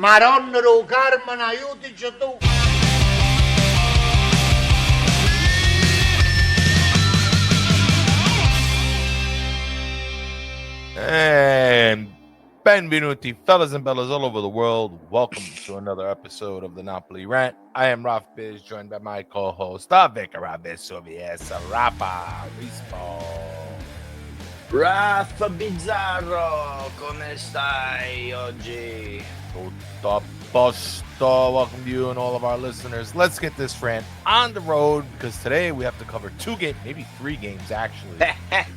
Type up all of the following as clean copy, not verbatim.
Madonna do Carmen, aiutici tu. And benvenuti, fellas and bellas all over the world. Welcome to another episode of the Napoli Rant. I am Raff Biz, joined by my co-host, Vicar Sovies, Rafa Rispo. Raff Bizzarro, come stai oggi? Tutto a posto. Welcome to you and all of our listeners. Let's get this rant on the road because today we have to cover 2 games, maybe 3 games actually.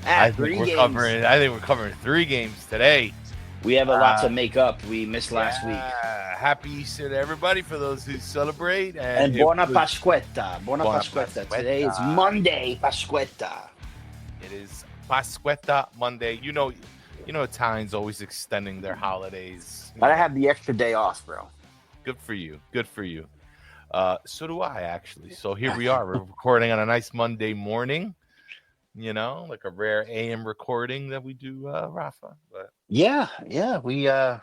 I think we're covering 3 games today. We have a lot to make up. We missed last week. Happy Easter to everybody for those who celebrate. And buona Pasquetta. Buona Pasquetta. Today is Monday, Pasquetta. It is Pasquetta Monday. You know, Italians always extending their holidays. But I have the extra day off, bro. Good for you. Good for you. So do I, actually. So here we are. We're recording on a nice Monday morning. You know, like a rare AM recording that we do, Rafa. But yeah, we have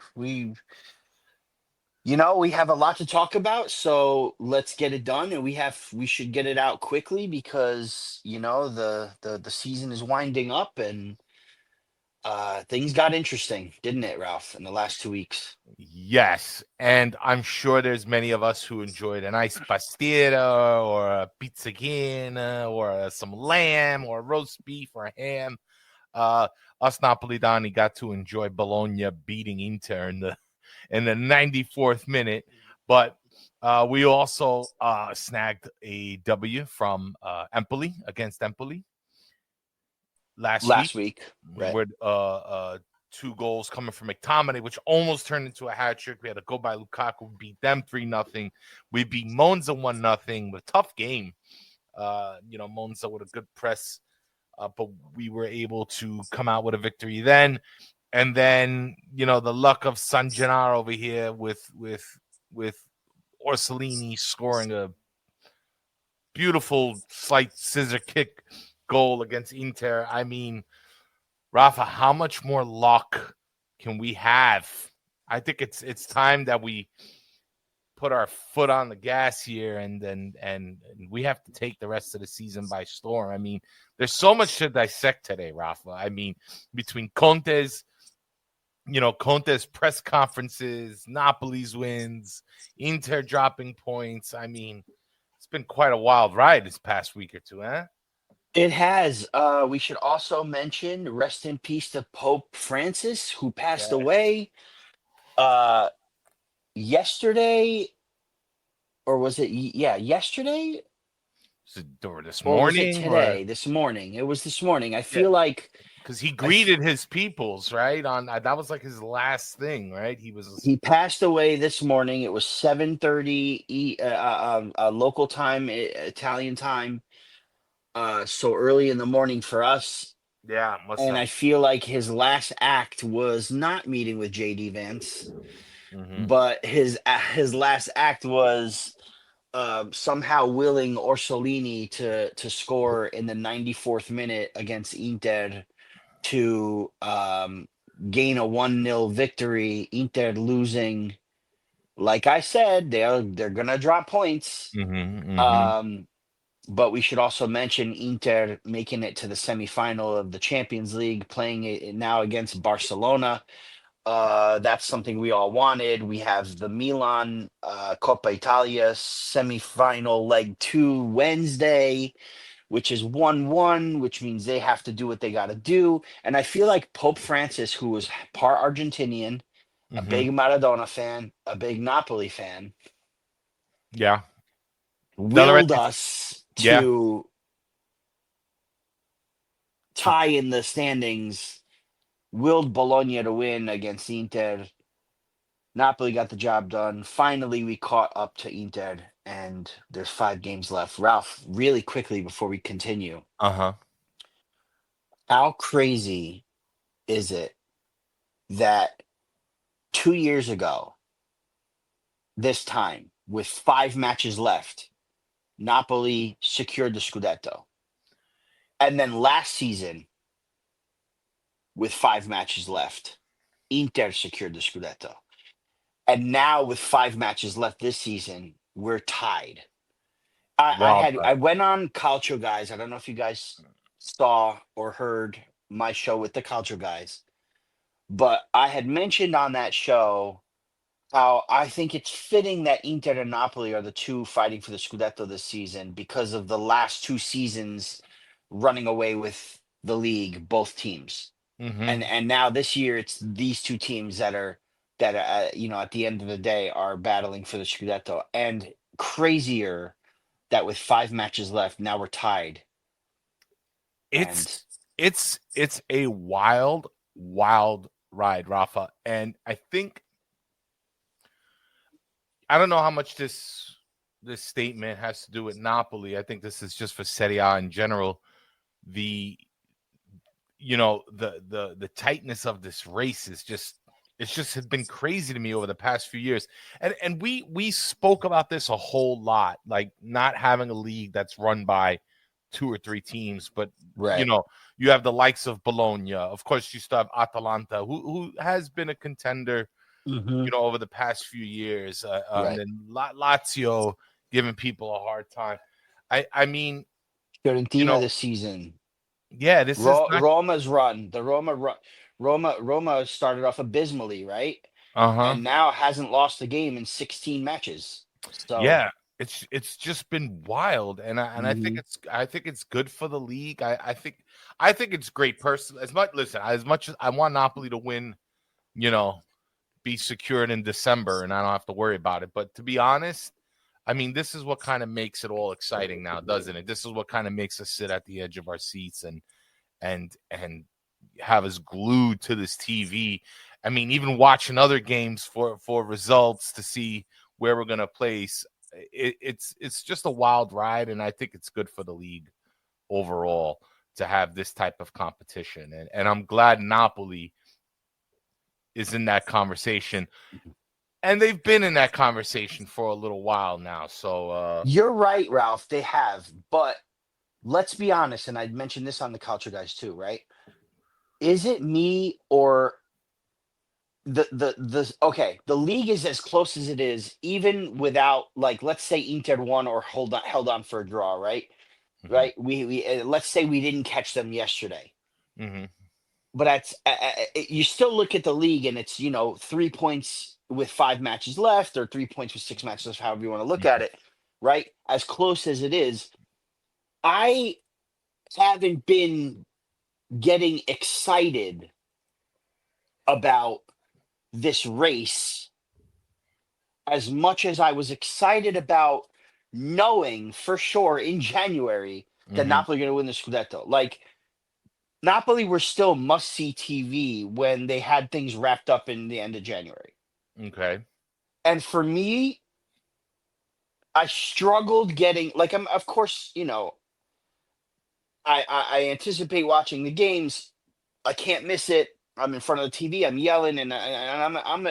a lot to talk about, so let's get it done, and we should get it out quickly because the season is winding up, and things got interesting, didn't it, Ralph, in the last 2 weeks? Yes, and I'm sure there's many of us who enjoyed a nice pastiera or a pizzichina or some lamb or roast beef or ham. Us Napolitani got to enjoy Bologna beating Inter in the 94th minute, but we also snagged a W from Empoli against Empoli last week. Right. With 2 goals coming from McTominay, which almost turned into a hat trick. We had to go by Lukaku, beat them 3-0. We beat Monza 1-0 with a tough game. Monza with a good press, but we were able to come out with a victory then. And then, the luck of San Gennaro over here with Orsolini scoring a beautiful slight scissor kick goal against Inter. I mean, Rafa, how much more luck can we have? I think it's time that we put our foot on the gas here, and we have to take the rest of the season by storm. I mean, there's so much to dissect today, Rafa. I mean, between Conte's press conferences, Napoli's wins, Inter dropping points. I mean, it's been quite a wild ride this past week or two, huh? It has. We should also mention rest in peace to Pope Francis, who passed away yesterday, or was it? Yesterday. Or this morning? Was it today? This morning. It was this morning. I feel like because he greeted his peoples, right? On that was like his last thing, right? He passed away this morning. It was 7:30 local time, Italian time. So early in the morning for us. Yeah. I feel like his last act was not meeting with JD Vance, but his last act was somehow willing Orsolini to score in the 94th minute against Inter to gain a 1-0 victory. Inter losing, like I said, they're gonna drop points. But we should also mention Inter making it to the semifinal of the Champions League, playing it now against Barcelona. That's something we all wanted. We have the Milan Coppa Italia semifinal leg 2 Wednesday, which is 1-1, which means they have to do what they got to do. And I feel like Pope Francis, who was part Argentinian, a big Maradona fan, a big Napoli fan, willed us to tie in the standings, willed Bologna to win against Inter. Napoli got the job done. Finally, we caught up to Inter, and there's 5 games left. Ralph, really quickly before we continue. How crazy is it that 2 years ago, this time, with 5 matches left, Napoli secured the scudetto. And then last season, with 5 matches left, Inter secured the scudetto. And now with 5 matches left this season, we're tied. Wild I card. went on Calcio Guys. I don't know if you guys saw or heard my show with the Calcio Guys, but I had mentioned on that show how I think it's fitting that Inter and Napoli are the two fighting for the Scudetto this season because of the last 2 seasons running away with the league, both teams. Mm-hmm. And now this year it's these 2 teams that you know, at the end of the day are battling for the Scudetto. And crazier that with 5 matches left, now we're tied. And It's a wild ride, Rafa. And I think I don't know how much this statement has to do with Napoli. I think this is just for Serie A in general. The the tightness of this race is just has been crazy to me over the past few years. And we spoke about this a whole lot, like not having a league that's run by 2 or 3 teams, but right. you have the likes of Bologna. Of course, you still have Atalanta, who has been a contender, over the past few years. Right. And then Lazio giving people a hard time. I mean, Fiorentina this season. Yeah, this is not... Roma's run. The Roma started off abysmally, right? And now hasn't lost a game in 16 matches. So yeah, it's just been wild, and I think it's good for the league. I think it's great. Personally, as much as I want Napoli to win, be secured in December, and I don't have to worry about it. But to be honest, I mean, this is what kind of makes it all exciting now, doesn't it? This is what kind of makes us sit at the edge of our seats and have us glued to this TV. I mean, even watching other games for results to see where we're gonna place. It's just a wild ride, and I think it's good for the league overall to have this type of competition. And I'm glad Napoli is in that conversation. And they've been in that conversation for a little while now. So you're right, Ralph. They have, but let's be honest, and I mentioned this on the Culture Guys too, right? Is it me or the league is as close as it is, even without, like, let's say Inter won or held on for a draw, right? Right. We let's say we didn't catch them yesterday. But that's you still look at the league and it's 3 points with 5 matches left or 3 points with 6 matches left, however you want to look at it, right? As close as it is, I haven't been getting excited about this race as much as I was excited about knowing for sure in January that Napoli are going to win the Scudetto. Like, Napoli were still must-see TV when they had things wrapped up in the end of January. Okay. And for me, I struggled getting, like, I'm, of course, I anticipate watching the games. I can't miss it. I'm in front of the TV. I'm yelling, and I'm I'm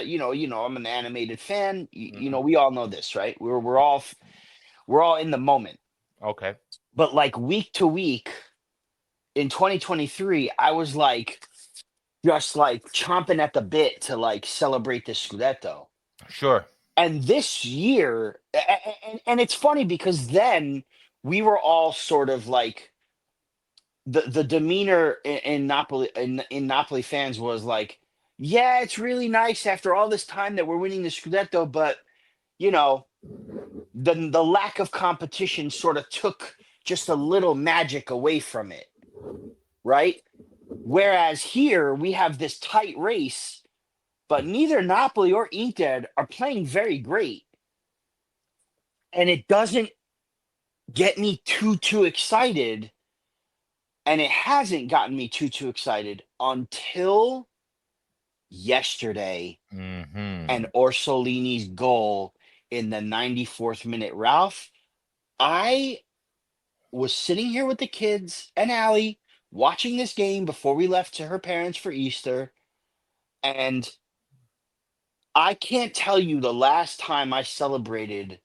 an animated fan. We all know this, right? We're all in the moment. Okay. But like week to week in 2023, I was like just like chomping at the bit to like celebrate this Scudetto. Sure. And this year, and it's funny because then we were all sort of like the demeanor in Napoli in Napoli fans was like, yeah, it's really nice after all this time that we're winning the Scudetto, but the lack of competition sort of took just a little magic away from it, right? Whereas here we have this tight race, but neither Napoli or Inter are playing very great. And it doesn't get me too excited. And it hasn't gotten me too excited until yesterday and Orsolini's goal in the 94th minute. Ralph, I was sitting here with the kids and Allie watching this game before we left to her parents for Easter. And I can't tell you the last time I celebrated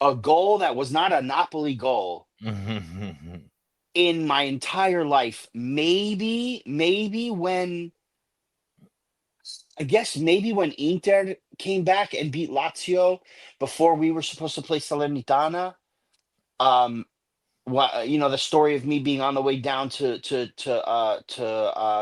a goal that was not a Napoli goal in my entire life. Maybe when I guess maybe when Inter came back and beat Lazio before we were supposed to play Salernitana. Um, the story of me being on the way down to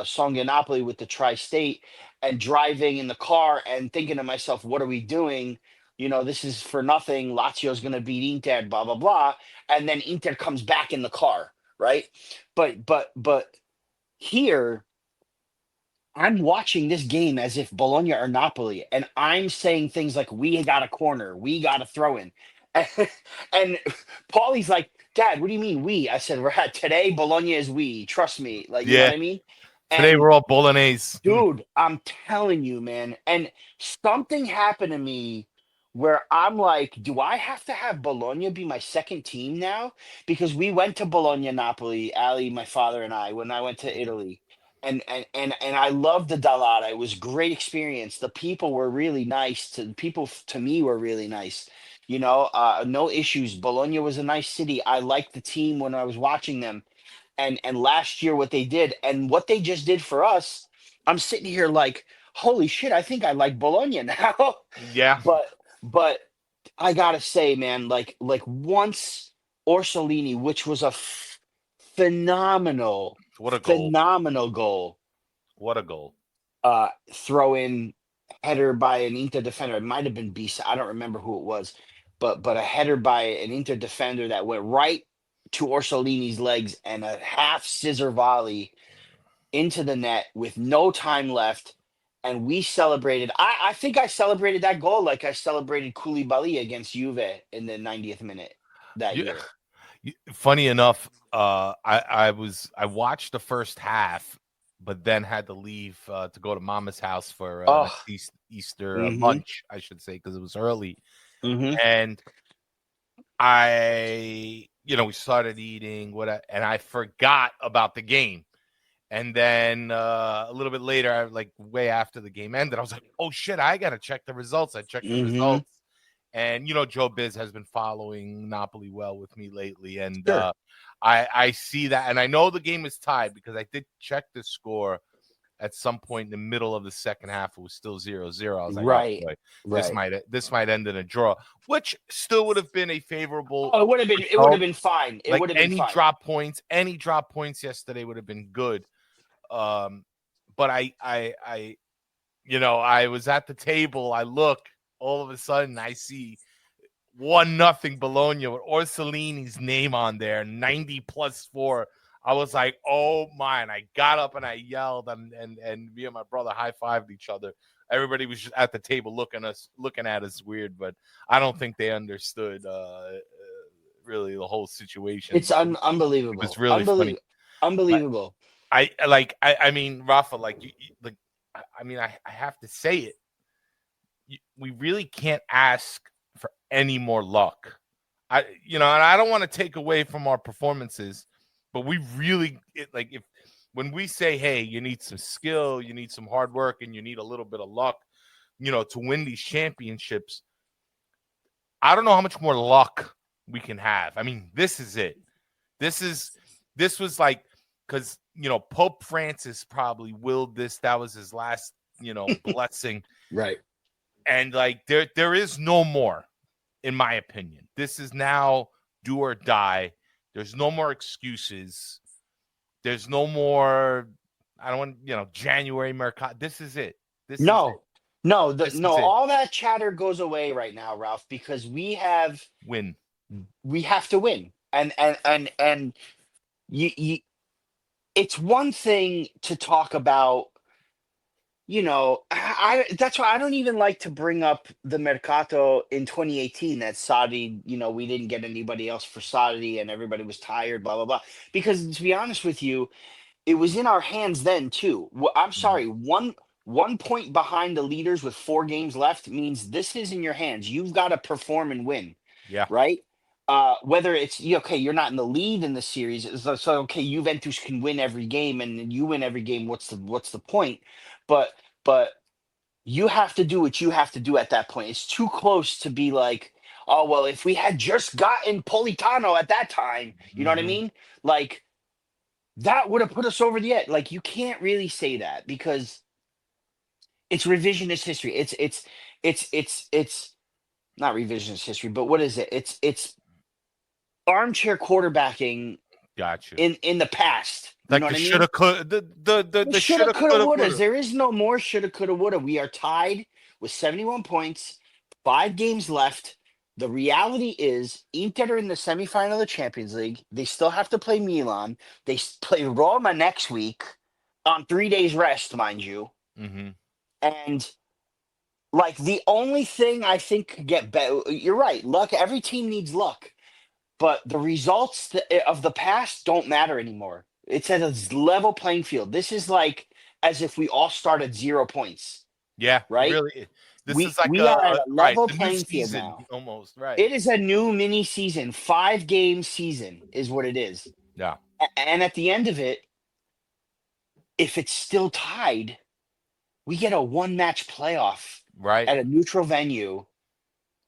Songhe Napoli with the tri-state and driving in the car and thinking to myself, what are we doing? This is for nothing. Lazio's going to beat Inter, blah blah blah, and then Inter comes back in the car, right? But here I'm watching this game as if Bologna or Napoli, and I'm saying things like, "We got a corner, we got a throw in," and Paulie's like, "Dad, what do you mean we?" I said, "Right, today Bologna is we. Trust me, like you know Yeah. what I mean." Today And we're all bolognese. dude, I'm telling you, man. And something happened to me where I'm like, do I have to have Bologna be my second team now? Because we went to Bologna, Napoli, Ali, my father and I, when I went to Italy. And I loved the Dallara. It was a great experience. The people were really nice. The people to me were really nice. No issues. Bologna was a nice city. I liked the team when I was watching them, and last year what they did and what they just did for us. I'm sitting here like, holy shit, I think I like Bologna now. Yeah. But I gotta say, man, like once Orsolini, which was a phenomenal What a goal. phenomenal goal, What a goal. throw in header by an Inter defender. It might have been Bisa. I don't remember who it was, but a header by an Inter defender that went right to Orsolini's legs and a half scissor volley into the net with no time left. And we celebrated. I think I celebrated that goal like I celebrated Koulibaly against Juve in the 90th minute that Yeah. year. Funny enough, I watched the first half, but then had to leave to go to Mama's house for Oh, Easter mm-hmm, lunch, I should say, because it was early. mm-hmm, And we started eating and I forgot about the game. And then a little bit later, like way after the game ended, I was like, "Oh shit, I gotta check the results." I checked the mm-hmm. results, and Joe Biz has been following Napoli well with me lately, and Sure. I see that, and I know the game is tied because I did check the score at some point in the middle of the second half. It was still 0-0. I was like, "Oh Right. boy, Right. this might end in a draw," which still would have been a favorable Oh, it would have result. been fine. It Like would have been fine. any drop points yesterday would have been good. But I was at the table. I look, all of a sudden I see 1-0 Bologna with Orsolini's name on there, 90+4. I was like, oh my, and I got up and I yelled, and me and my brother high-fived each other. Everybody was just at the table looking at us weird, but I don't think they understood really the whole situation. It's But it was unbelievable. really funny. Unbelievable. I mean, Rafa, like I have to say it. We really can't ask for any more luck. And I don't want to take away from our performances, but we really if when we say, hey, you need some skill, you need some hard work, and you need a little bit of luck, to win these championships. I don't know how much more luck we can have. I mean, this is it. This was like, because Pope Francis probably willed this. That was his last blessing, Right. and like there is no more, in my opinion. This is now do or die. There's no more excuses. There's no more. I don't want January Mercado. This is it. This is it. No, all that chatter goes away right now, Ralph, because we have Win. to win. And you it's one thing to talk about, that's why I don't even like to bring up the Mercato in 2018 that Saudi, we didn't get anybody else for Saudi and everybody was tired, blah blah blah. Because to be honest with you, it was in our hands then too. I'm Mhm. sorry, one point behind the leaders with 4 games left means this is in your hands. You've got to perform and win, Yeah. right? Whether it's okay, you're not in the lead in the series, so okay, Juventus can win every game and you win every game. What's the point? But but you have to do what you have to do at that point. It's too close to be like, oh well, if we had just gotten Politano at that time, you know what I Mm-hmm. mean? Like that would have put us over the edge. Like you can't really say that because It's revisionist history. It's not revisionist history, but what is it? It's armchair quarterbacking Got you. in the past. You know Like what the I mean? shoulda, could the Shoulda, shoulda, coulda, coulda, wouldas. woulda. There is no more shoulda, coulda, woulda. We are tied with 71 points, 5 games left. The reality is, Inter are in the semifinal of the Champions League. They still have to play Milan. They play Roma next week on 3 days rest, mind you. Mm-hmm. And like the only thing I think could get better, you're right. Luck. Every team needs luck, but the results of the past don't matter anymore. It's at a level playing field. This is like as if we all start at 0 points, Yeah, right? really. This We is like we are at a right, level the new playing field season now. almost, right? It is a new mini season, 5 game season is what it is. Yeah, And at the end of it, if it's still tied, we get a 1 match playoff right. at a neutral venue.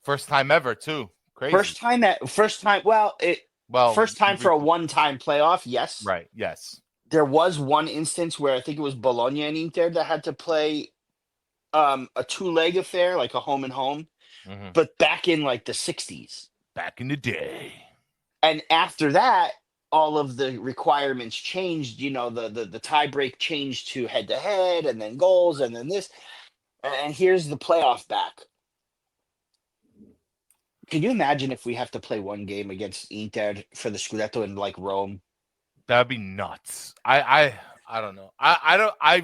First time ever, too. Crazy. First time. Well, Well, first time for a one-time playoff. Yes, right. Yes. there was one instance where I think it was Bologna and Inter that had to play a two-leg affair, like a home and home, Hmm. but back in like the 60s. Back in the day. And after that, all of the requirements changed. You know, the tie break changed to head to head, and then goals, and then this. And here's the playoff back. Can you imagine if we have to play one game against Inter for the scudetto in like Rome? That'd be nuts. I don't know. I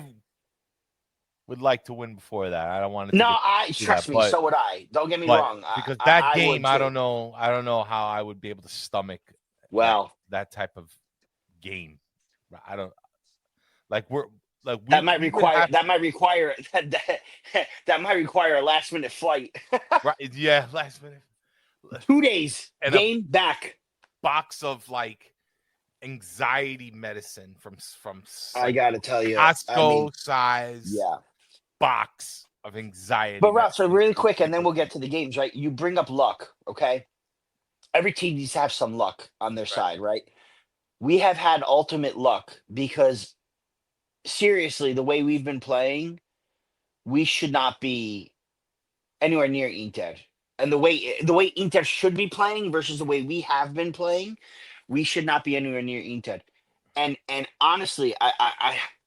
would like to win before that. I don't want it to No, get I to trust that, me. So would I. Don't get me but wrong. because that I game, would I too. don't know. I don't know how I would be able to stomach Well, that type of game. I don't like we're like that might we would require have that might require that might require a last minute flight. right, yeah, last minute 2 days and a game back. box of like anxiety medicine from I like gotta tell you. I mean, Costco size yeah. box of anxiety But Ralph, so medicine. really quick, and then we'll get to the games, right? You bring up luck, okay? Every team needs to have some luck on their Right. side, right? We have had ultimate luck because seriously, the way we've been playing, we should not be anywhere near Inter. And the way Inter should be playing versus the way we have been playing, we should not be anywhere near Inter. And honestly,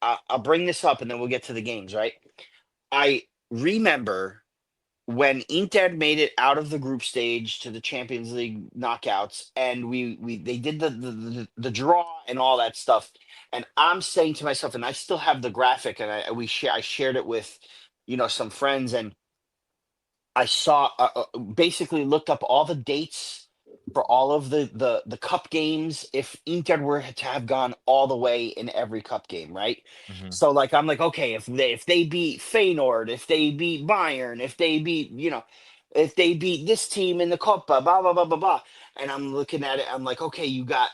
I'll bring this up and then we'll get to the games, right? I remember when Inter made it out of the group stage to the Champions League knockouts, and we they did the draw and all that stuff, and I'm saying to myself, and I still have the graphic, and I shared it with some friends, and I saw basically looked up all the dates for all of the cup games if Inter were to have gone all the way in every cup game, right? Mhm. So like I'm like, okay, if they beat Feyenoord, if they beat Bayern, if they beat this team in the Coppa, blah blah blah blah blah. And I'm looking at it, I'm like, okay, you got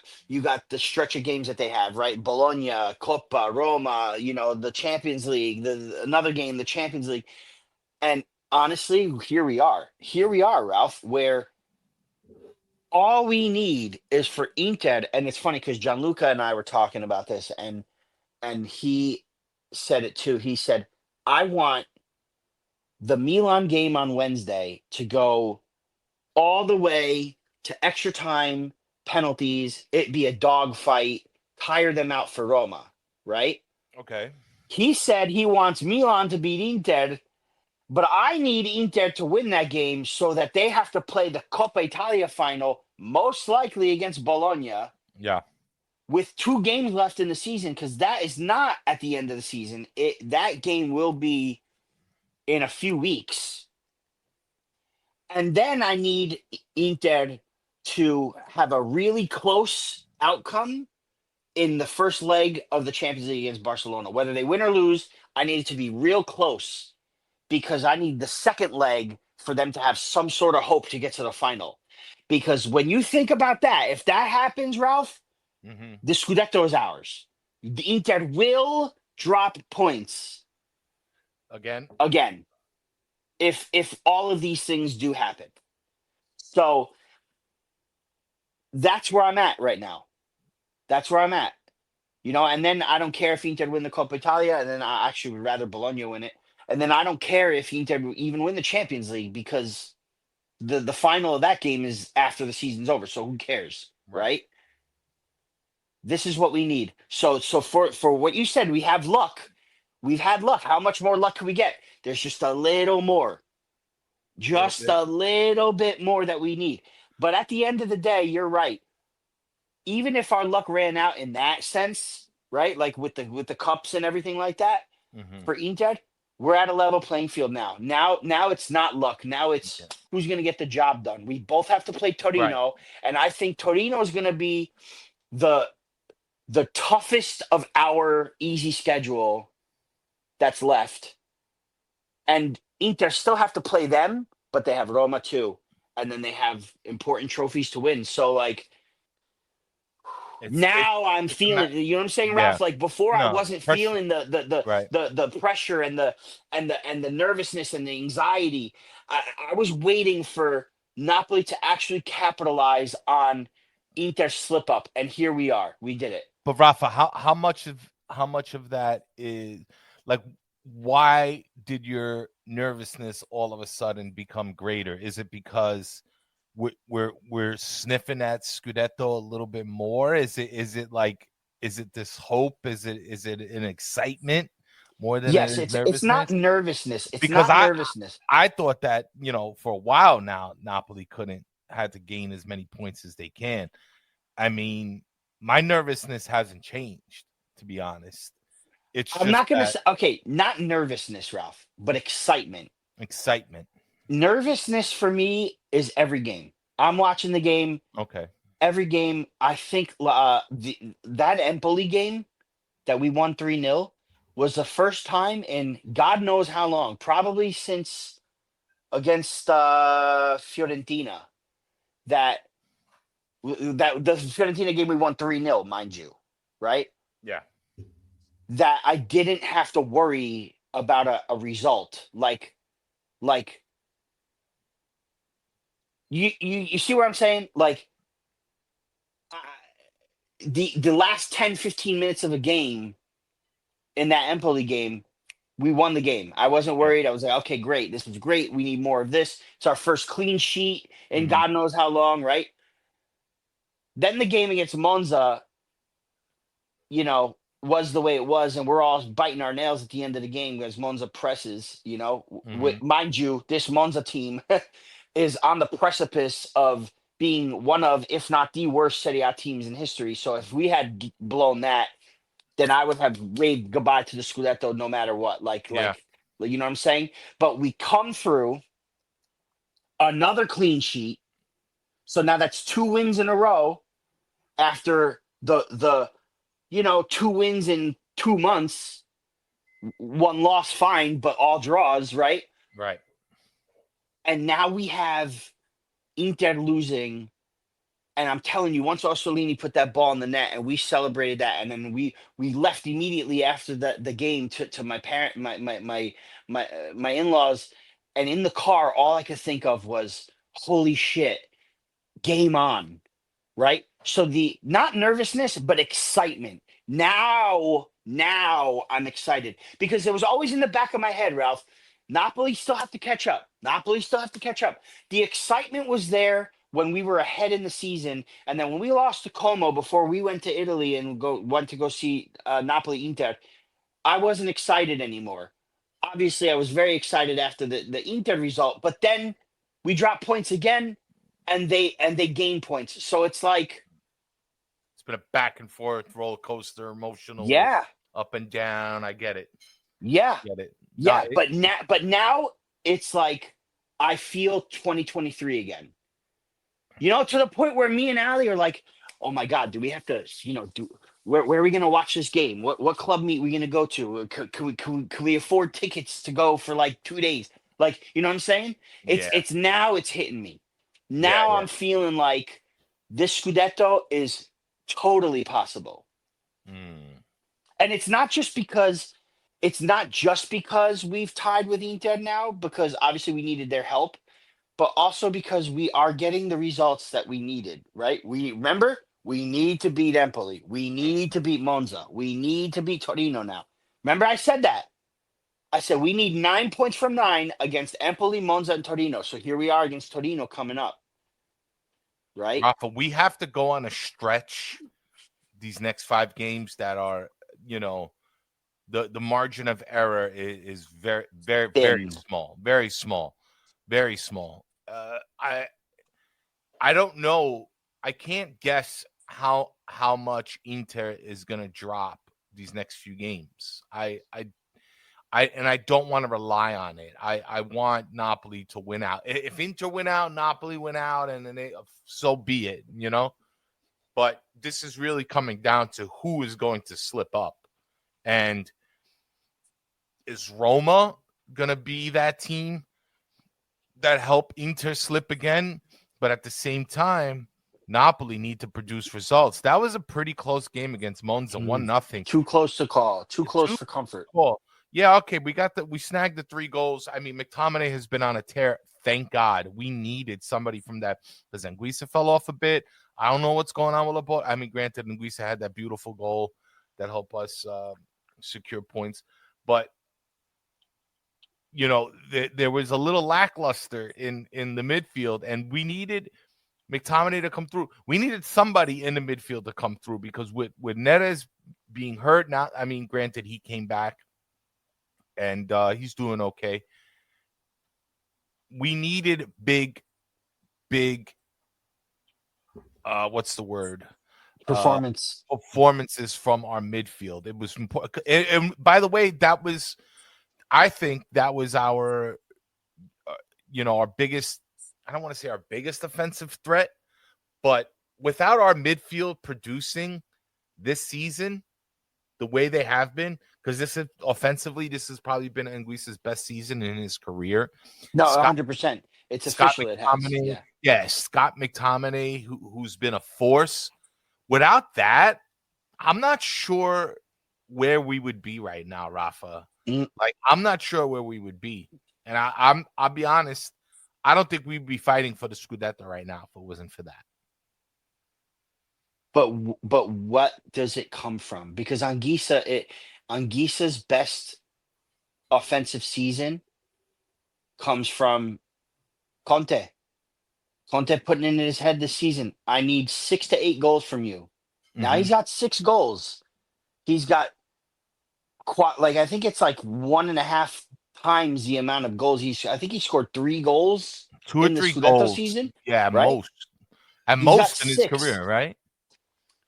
the stretch of games that they have, right? Bologna, Coppa, Roma, the Champions League, another game, the Champions League. And honestly, here we are. Here we are, Ralph, where all we need is for Inter. And it's funny because Gianluca and I were talking about this, and he said it too. He said, I want the Milan game on Wednesday to go all the way to extra time, penalties, it be a dog fight, tire them out for Roma, right? Okay. He said he wants Milan to beat Inter. But I need Inter to win that game so that they have to play the Coppa Italia final, most likely against Bologna, Yeah. with 2 games left in the season, because that is not at the end of the season. That game will be in a few weeks. And then I need Inter to have a really close outcome in the first leg of the Champions League against Barcelona. Whether they win or lose, I need it to be real close because I need the second leg for them to have some sort of hope to get to the final. Because when you think about that, if that happens, Ralph, Hmm. the Scudetto is ours. The Inter will drop points Again. again if all of these things do happen. So that's where I'm at right now. That's where I'm at. And then I don't care if Inter win the Coppa Italia, and then I actually would rather Bologna win it. And then I don't care if Inter even win the Champions League because the final of that game is after the season's over. So who cares, right? This is what we need. So for what you said, we have luck. We've had luck. How much more luck can we get? There's just a little more. Just a little bit more that we need. But at the end of the day, you're right. Even if our luck ran out in that sense, right? Like with the cups and everything like that, for Inter, we're at a level playing field now. Now it's not luck. Now it's who's going to get the job done. We both have to play Torino, and I think Torino is going to be the toughest of our easy schedule that's left. And Inter still have to play them, but they have Roma too, and then they have important trophies to win. So like now I'm feeling, you know what I'm saying, Ralph? Like before, I wasn't feeling the pressure and the nervousness and the anxiety. I was waiting for Napoli to actually capitalize on Inter's slip up, and here we are. We did it. But Rafa, how much of that is like? Why did your nervousness all of a sudden become greater? Is it because we're sniffing at scudetto a little bit more? Is it this hope? Is it an excitement more than yes? it is It's not nervousness. It's because not nervousness. I thought that for a while now Napoli had to gain as many points as they can. I mean, my nervousness hasn't changed, to be honest. I'm not going to say, okay, not nervousness, Ralph, but excitement. Excitement. Nervousness for me is every game. I'm watching the game. Okay. Every game, I think that Empoli game that we won 3-0 was the first time in God knows how long, probably since against Fiorentina, that the Fiorentina game we won 3-0, mind you, right? Yeah. That I didn't have to worry about a result. Like you see what I'm saying? Like the last 10, 15 minutes of a game in that Empoli game, we won the game. I wasn't worried. I was like, okay, great. This was great. We need more of this. It's our first clean sheet in God knows how long, right? Then the game against Monza, was the way it was, and we're all biting our nails at the end of the game because Monza presses, mind you, this Monza team is on the precipice of being one of, if not the worst Serie A teams in history. So if we had blown that, then I would have waved goodbye to the Scudetto no matter what. Like, you know what I'm saying? But we come through another clean sheet. So now that's 2 wins in a row after the 2 wins in 2 months, 1 loss, fine, but all draws, right? Right. And now we have Inter losing. And I'm telling you, once Orsolini put that ball in the net and we celebrated that, and then we left immediately after the game to my parent, my in-laws, and in the car, all I could think of was, holy shit, game on, right? So the not nervousness, but excitement. Now I'm excited because it was always in the back of my head, Ralph. Napoli still have to catch up. The excitement was there when we were ahead in the season, and then when we lost to Como before we went to Italy and went to go see Napoli Inter, I wasn't excited anymore. Obviously, I was very excited after the Inter result, but then we dropped points again, and they gain points. So it's like it's been a back and forth roller coaster, emotional, up and down. I get it. Yeah, get it. Yeah, but now it's like I feel 2023 again. To the point where me and Ali are like, oh my God, do we have to, where are we going to watch this game? What club meet we going to go to? Can we afford tickets to go for like 2 days? Like, you know what I'm saying? It's now it's hitting me. Now I'm feeling like this Scudetto is totally possible. And it's not just because we've tied with Inter now, because obviously we needed their help, but also because we are getting the results that we needed, right? We need to beat Empoli. We need to beat Monza. We need to beat Torino now. Remember I said that. I said we need 9 points from 9 against Empoli, Monza, and Torino. So here we are against Torino coming up, right? Rafa, we have to go on a stretch these next 5 games that are, the margin of error is very, very, very Thin. small, very small, very small. I don't know. I can't guess how much Inter is going to drop these next few games. I don't want to rely on it. I want Napoli to win out. If Inter win out, Napoli win out, and then so be it, But this is really coming down to who is going to slip up. And is Roma going to be that team that help Inter slip again? But at the same time, Napoli need to produce results. That was a pretty close game against Monza, 1-0. Too close to call. Too close for comfort. Cool. Yeah, okay. We snagged the 3 goals. I mean, McTominay has been on a tear. Thank God. We needed somebody from that. Because Anguissa fell off a bit. I don't know what's going on with Laporte. I mean, granted, Anguissa had that beautiful goal that helped us secure points. But, there was a little lackluster in the midfield, and we needed McTominay to come through. We needed somebody in the midfield to come through because with Neres being hurt now, I mean, granted, he came back and he's doing okay. We needed big, what's the word? Performances from our midfield. It was important. And by the way, I think that was our, our biggest, I don't want to say our biggest offensive threat, but without our midfield producing this season the way they have been, because this has probably been Anguissa's best season in his career. No, 100%. It's official. It has. Yeah, Scott McTominay, who's been a force. Without that, I'm not sure where we would be right now, Rafa. Like, I'm not sure where we would be. And I'll be honest, I don't think we'd be fighting for the scudetto right now if it wasn't for that. But what does it come from? Because Anguissa's best offensive season comes from Conte. Conte putting in his head this season, I need 6 to 8 goals from you. Now he's got 6 goals. He's got I think it's like 1.5 times the amount of goals I think he scored 3 goals 2 or 3 in the Scudetto goals season. Yeah, right? most. And He's most got in 6. his career, right?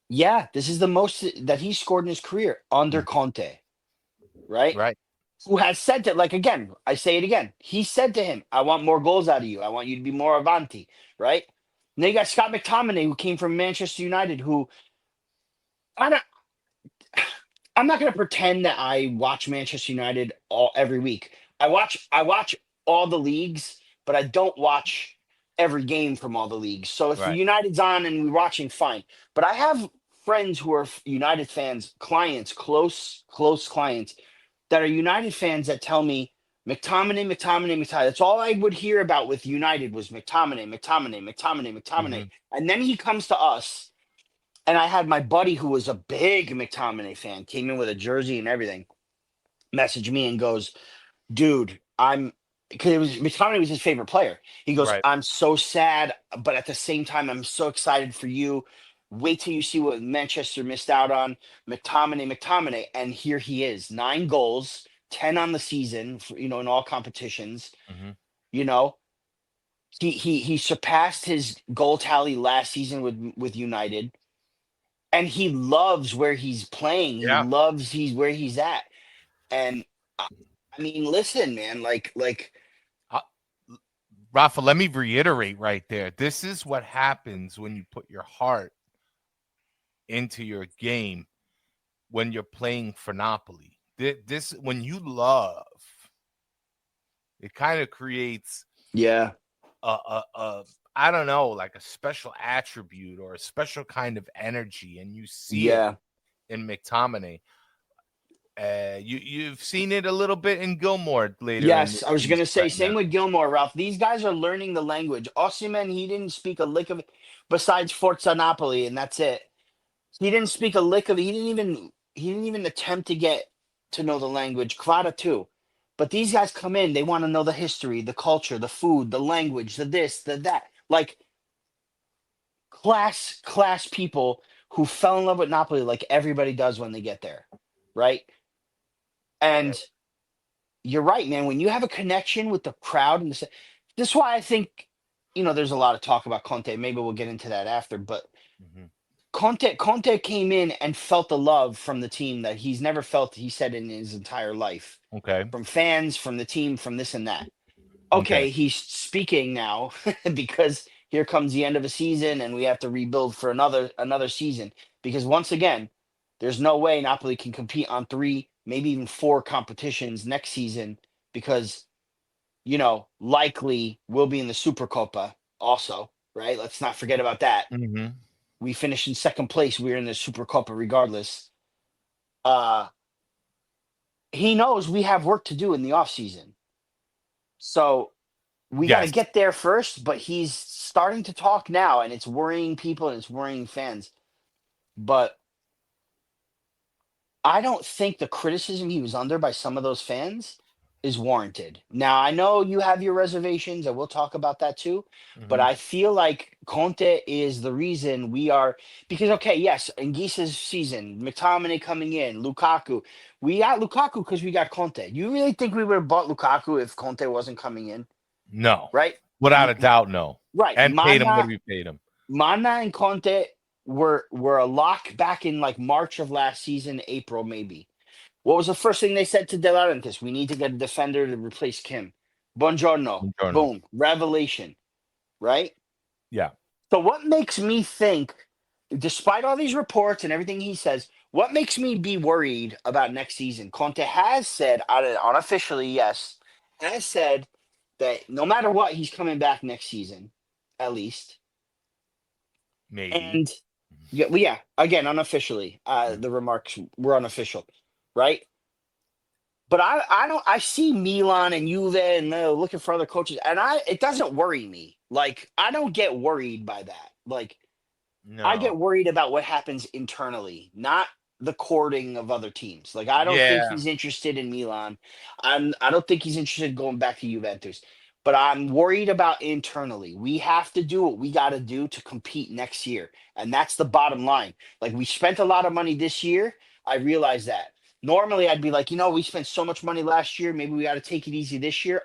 Yeah, this is the most that he scored in his career under Conte. Right? Right. Who has said that, like, again, I say it again. He said to him, I want more goals out of you. I want you to be more avanti. Right? And then you got Scott McTominay, who came from Manchester United, who I'm not going to pretend that I watch Manchester United every week. I watch all the leagues, but I don't watch every game from all the leagues. So if United's on and we're watching, fine. But I have friends who are United fans, clients, close clients that are United fans that tell me McTominay. That's all I would hear about with United was McTominay. And then he comes to us. And I had my buddy who was a big McTominay fan, came in with a jersey and everything, messaged me and goes, dude, because McTominay was his favorite player. He goes, I'm so sad, but at the same time, I'm so excited for you. Wait till you see what Manchester missed out on. McTominay. And here he is, 9 goals, 10 on the season, in all competitions. He surpassed his goal tally last season with United. And he loves where he's playing. He loves where he's at. And I mean, listen, man, like Rafa, let me reiterate right there. This is what happens when you put your heart into your game when you're playing for Napoli. This when you love, it kind of creates I don't know, like a special attribute or a special kind of energy, and you see it in McTominay. You've seen it a little bit in Gilmore later. Yes, I was going to say, same with Gilmore, Ralph. These guys are learning the language. Osimhen, he didn't speak a lick of it besides Forza Napoli, and that's it. He didn't speak a lick of it. He didn't even attempt to get to know the language. Kvara too. But these guys come in, they want to know the history, the culture, the food, the language, the this, the that. Like class people who fell in love with Napoli like everybody does when they get there. Right? And you're right, man. When you have a connection with the crowd and this is why I think, there's a lot of talk about Conte. Maybe we'll get into that after, but Mhm. Conte came in and felt the love from the team that he's never felt, he said, in his entire life. Okay. From fans, from the team, from this and that. Okay. Okay, he's speaking now because here comes the end of a season and we have to rebuild for another season. Because once again, there's no way Napoli can compete on 3, maybe even 4 competitions next season because, likely we'll be in the Supercoppa also, right? Let's not forget about that. Hmm. We finished in second place. We're in the Supercoppa regardless. Uh he knows we have work to do in the off season. So we got to Yes. get there first, but he's starting to talk now and it's worrying people and it's worrying fans. But I don't think the criticism he was under by some of those fans is warranted. Now, I know you have your reservations and we'll talk about that too, but Hmm. I feel like Conte is the reason we are because okay, yes, in Gisa's season, McTominay coming in, Lukaku. We got Lukaku because we got Conte. You really think we would have bought Lukaku if Conte wasn't coming in? No. Right? Without a doubt, no. Right. And paid him what we paid him. Mana and Conte were a lock back in like March of last season, April maybe. What was the first thing they said to De Laurentiis? We need to get a defender to replace Kim. Buongiorno. Buongiorno. Boom. Revelation. Right? Yeah. So what makes me think, despite all these reports and everything he says, what makes me be worried about next season? Conte has said, unofficially, yes, has said that no matter what, he's coming back next season, at least. Maybe. And yeah, well, yeah. Again, unofficially, the remarks were unofficial, right? But I don't. I see Milan and Juve and looking for other coaches, and it doesn't worry me. Like I don't get worried by that. Like I No. get worried about what happens internally, not the courting of other teams. Like I don't think Yeah. he's interested in Milan. I don't think he's interested in going back to Juventus. But I'm worried about internally. We have to do what we got to do to compete next year. And that's the bottom line. Like we spent a lot of money this year. I realize that. Normally I'd be like, we spent so much money last year. Maybe we got to take it easy this year.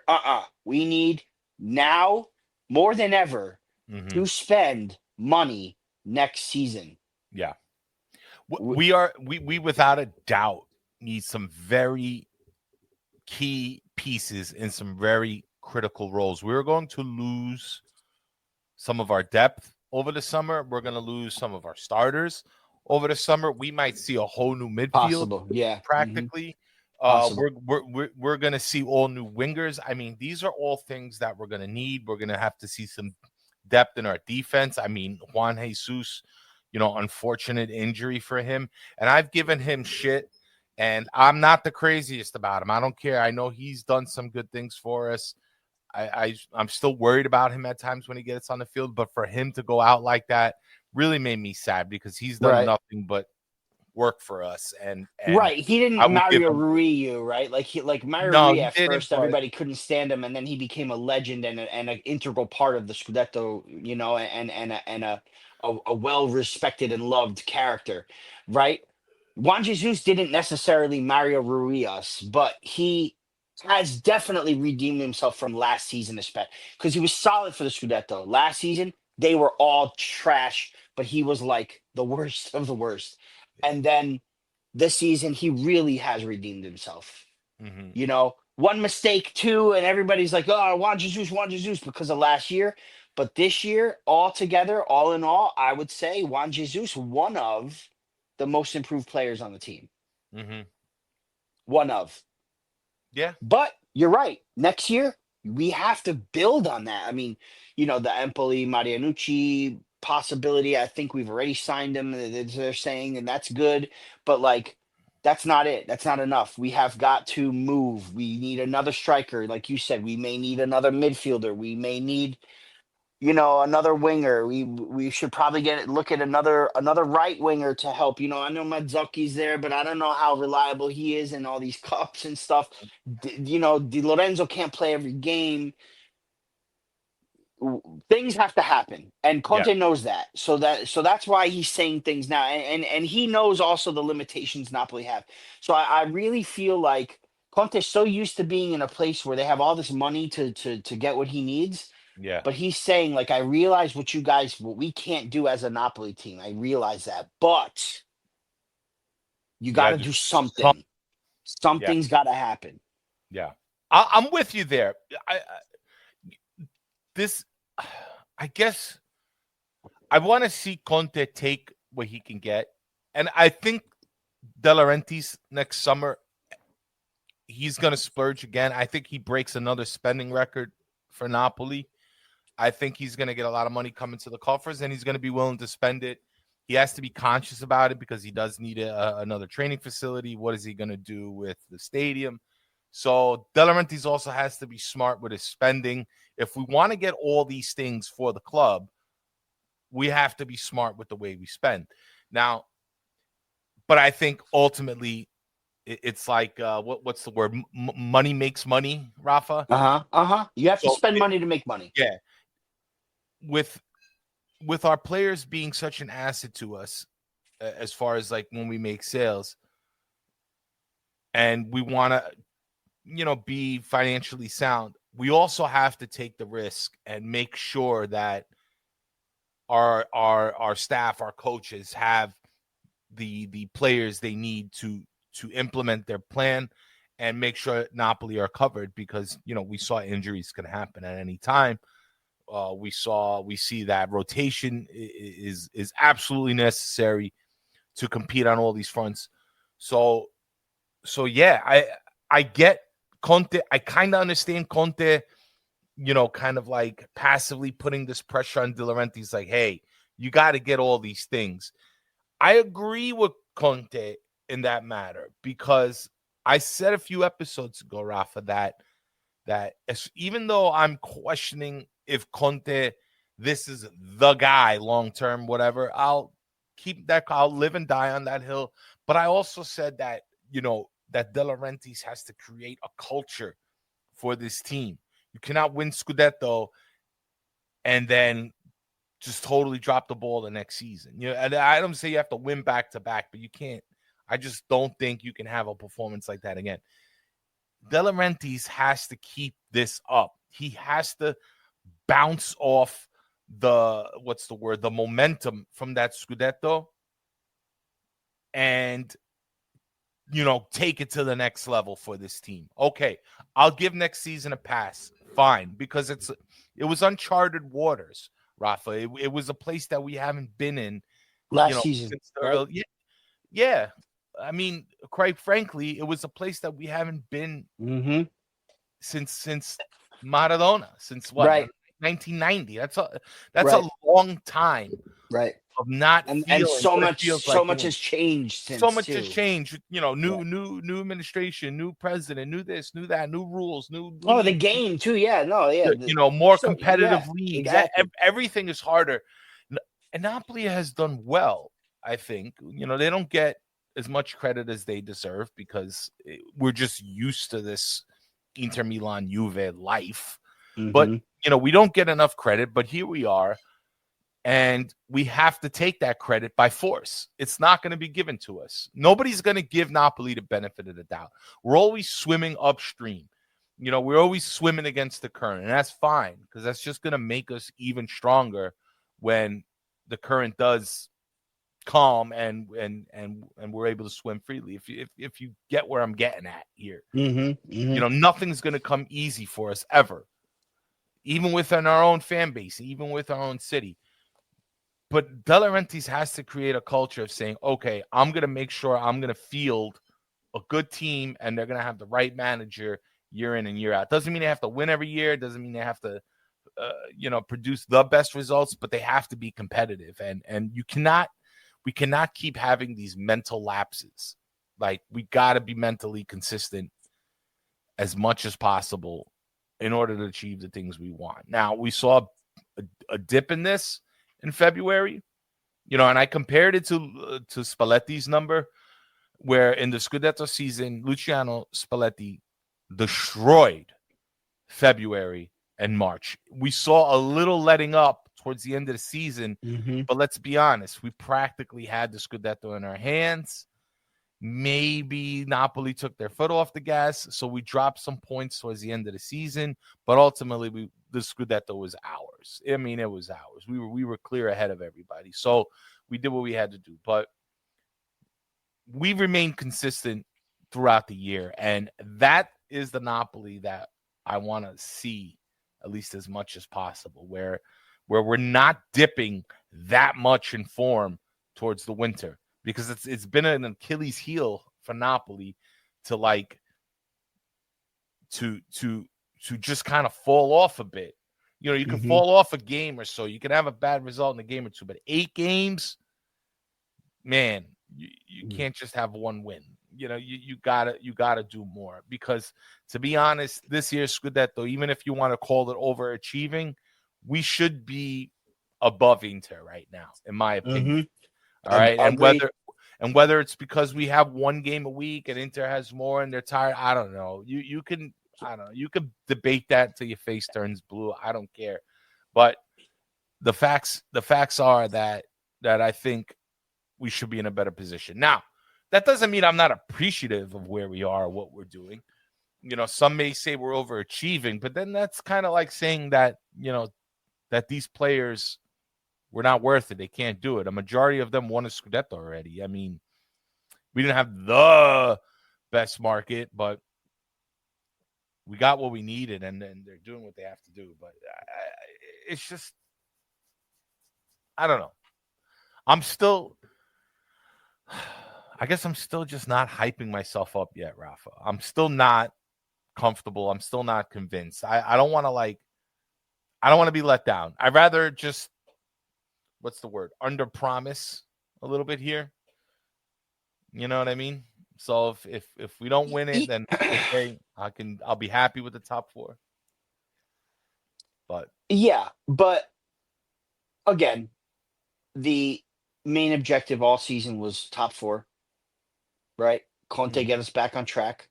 We need now more than ever Hmm. to spend money next season. Yeah. W- We without a doubt need some very key pieces in some very critical roles. We're going to lose some of our depth over the summer. We're going to lose some of our starters over the summer. We might see a whole new midfield Possible, yeah. practically. Possible. We're going to see all new wingers. I mean, these are all things that we're going to need. We're going to have to see some depth in our defense. I mean, Juan Jesus, unfortunate injury for him. And I've given him shit, and I'm not the craziest about him. I don't care. I know he's done some good things for us. I'm still worried about him at times when he gets on the field, but for him to go out like that really made me sad because he's done Right. nothing but work for us. And Right. He I didn't will give Mario him Rui you, right? Like Mario no, Rui he at didn't, first but everybody couldn't stand him and then he became a legend and an integral part of the Scudetto, and a well respected and loved character, right? Juan Jesus didn't necessarily Mario Rui us, but he has definitely redeemed himself from last season, especially because he was solid for the Scudetto. Last season, they were all trash, but he was like the worst of the worst. And then this season, he really has redeemed himself. mhm, One mistake, two, and everybody's like, oh, Juan Jesus because of last year. But this year, altogether, all in all, I would say Juan Jesus, one of the most improved players on the team. mhm. One of. Yeah, But you're right. Next year, we have to build on that. I mean, the Empoli, Marianucci possibility, I think we've already signed him, they're saying, and that's good. But like, that's not it. That's not enough. We have got to move. We need another striker. Like you said, we may need another midfielder. We may need another winger. We should probably look at another right winger to help. I know Mazzocchi's there, but I don't know how reliable he is in all these cups and stuff. Di Lorenzo can't play every game. Things have to happen, and Yeah. Conte knows that. So that's why he's saying things now, and he knows also the limitations Napoli have. So I really feel like Conte's so used to being in a place where they have all this money to get what he needs. Yeah. But he's saying, like, I realize what we can't do as a Napoli team. I realize that, but you got to do something. Something's got to happen. Yeah. I'm with you there. I guess I want to see Conte take what he can get. And I think De Laurentiis next summer, he's going to splurge again. I think he breaks another spending record for Napoli. I think he's going to get a lot of money coming to the coffers, and he's going to be willing to spend it. He has to be conscious about it because he does need another training facility. What is he going to do with the stadium? So De Laurentiis also has to be smart with his spending. If we want to get all these things for the club, we have to be smart with the way we spend. Now, but I think ultimately it's like, what's the word? Money makes money, Rafa. You have to spend money to make money. Yeah. With our players being such an asset to us, as far as like when we make sales, and we want to, be financially sound, we also have to take the risk and make sure that our staff, our coaches have the players they need to implement their plan and make sure Napoli are covered, because we saw injuries can happen at any time. We see that rotation is absolutely necessary to compete on all these fronts. So yeah, I get Conte. I kind of understand Conte, kind of like passively putting this pressure on De Laurentiis, like, hey, you got to get all these things. I agree with Conte in that matter, because I said a few episodes ago, Rafa, that even though I'm questioning if Conte, this is the guy long term, whatever, I'll live and die on that hill. But I also said that, that De Laurentiis has to create a culture for this team. You cannot win scudetto and then just totally drop the ball the next season. And I don't say you have to win back to back, but you can't. I just don't think you can have a performance like that again. De Laurentiis has to keep this up. He has to bounce off the momentum from that scudetto and take it to the next level for this team. Okay, I'll give next season a pass. Fine, because it was uncharted waters, Rafa. It was a place that we haven't been in last season. Right? Yeah. I mean, quite frankly, it was a place that we haven't been since Maradona, since what? Right. 1990. That's a long time. Right. Of not and so much has changed since. So much has changed. New administration, new president, new this, new that, new rules, new the game too. Yeah, no, yeah. More competitive league. Exactly. Everything is harder. And Napoli has done well, I think. They don't get as much credit as they deserve because we're just used to this Inter Milan Juve life. But we don't get enough credit, but here we are. And we have to take that credit by force. It's not going to be given to us. Nobody's going to give Napoli the benefit of the doubt. We're always swimming upstream. We're always swimming against the current, and that's fine because that's just going to make us even stronger when the current does calm and we're able to swim freely. If you get where I'm getting at here, nothing's going to come easy for us ever, even within our own fan base, even with our own city. But De Laurentiis has to create a culture of saying, okay, I'm going to make sure I'm going to field a good team and they're going to have the right manager year in and year out. Doesn't mean they have to win every year. Doesn't mean they have to, produce the best results, but they have to be competitive. And we cannot keep having these mental lapses. Like, we got to be mentally consistent as much as possible in order to achieve the things we want. Now, we saw a dip in this in February. And I compared it to Spalletti's number, where in the Scudetto season, Luciano Spalletti destroyed February and March. We saw a little letting up towards the end of the season, but let's be honest, we practically had the Scudetto in our hands. Maybe Napoli took their foot off the gas, so we dropped some points towards the end of the season, but ultimately the Scudetto was ours. I mean, it was ours. We were clear ahead of everybody, so we did what we had to do. But we remained consistent throughout the year, and that is the Napoli that I want to see at least as much as possible, where we're not dipping that much in form towards the winter, because it's been an Achilles heel for Napoli to just kind of fall off a bit. You can fall off a game or so. You can have a bad result in a game or two, but 8 games, man, you can't just have one win. You gotta do more, because to be honest, this year's Scudetto, even if you want to call it overachieving, we should be above Inter right now, in my opinion. All right. And whether it's because we have one game a week and Inter has more and they're tired, I don't know. You can debate that till your face turns blue. I don't care. But the facts are that I think we should be in a better position. Now, that doesn't mean I'm not appreciative of where we are, what we're doing. Some may say we're overachieving, but then that's kind of like saying that, that these players were not worth it. They can't do it. A majority of them won a Scudetto already. I mean, we didn't have the best market, but we got what we needed, and they're doing what they have to do. But it's just, I don't know. I guess I'm still just not hyping myself up yet, Rafa. I'm still not comfortable. I'm still not convinced. I don't want to be let down. I'd rather just, what's the word? Under promise a little bit here. You know what I mean? So if we don't win it, then okay, I'll be happy with the top 4. But again, the main objective all season was top 4, right? Conte get us back on track.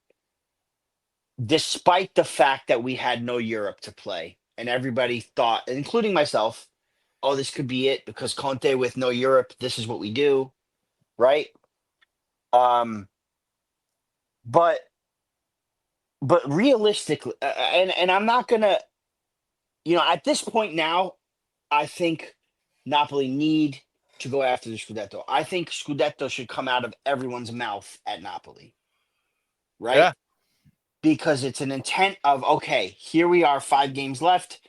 Despite the fact that we had no Europe to play, and everybody thought, including myself, oh, this could be it, because Conte with no Europe, this is what we do, right? But realistically, and I'm not gonna, at this point now, I think Napoli need to go after the Scudetto. I think Scudetto should come out of everyone's mouth at Napoli, right? Yeah. Because it's an intent of, okay, here we are, 5 games left,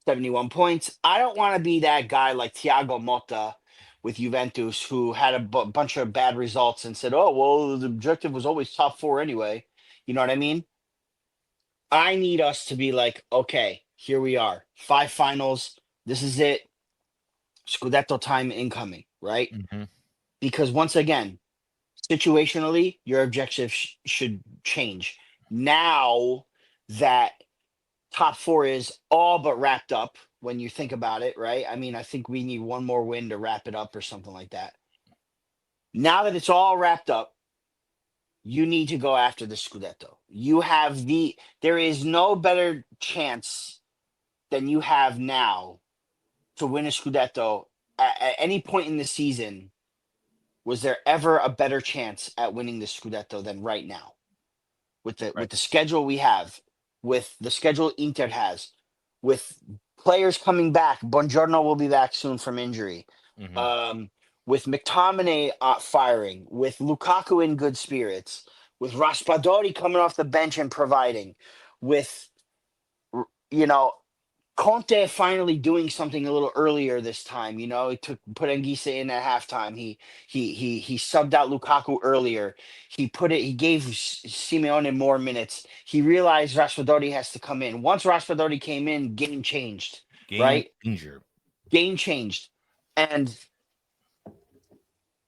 71 points. I don't want to be that guy like Thiago Motta with Juventus, who had a bunch of bad results and said, oh, well, the objective was always top 4 anyway. You know what I mean? I need us to be like, okay, here we are, 5 finals. This is it. Scudetto time incoming, right? Because once again, situationally, your objective should change. Now that top 4 is all but wrapped up, when you think about it, right? I mean, I think we need one more win to wrap it up or something like that. Now that it's all wrapped up, you need to go after the Scudetto. There is no better chance than you have now to win a Scudetto at any point in the season. Was there ever a better chance at winning the Scudetto than right now? With the schedule we have, with the schedule Inter has, with players coming back. Buongiorno will be back soon from injury. With McTominay firing, with Lukaku in good spirits, with Raspadori coming off the bench and providing, with Conte finally doing something a little earlier this time. He put Anguissa in at halftime. He subbed out Lukaku earlier. He gave Simeone more minutes. He realized Raspadori has to come in. Once Raspadori came in, game changed. Game changed. And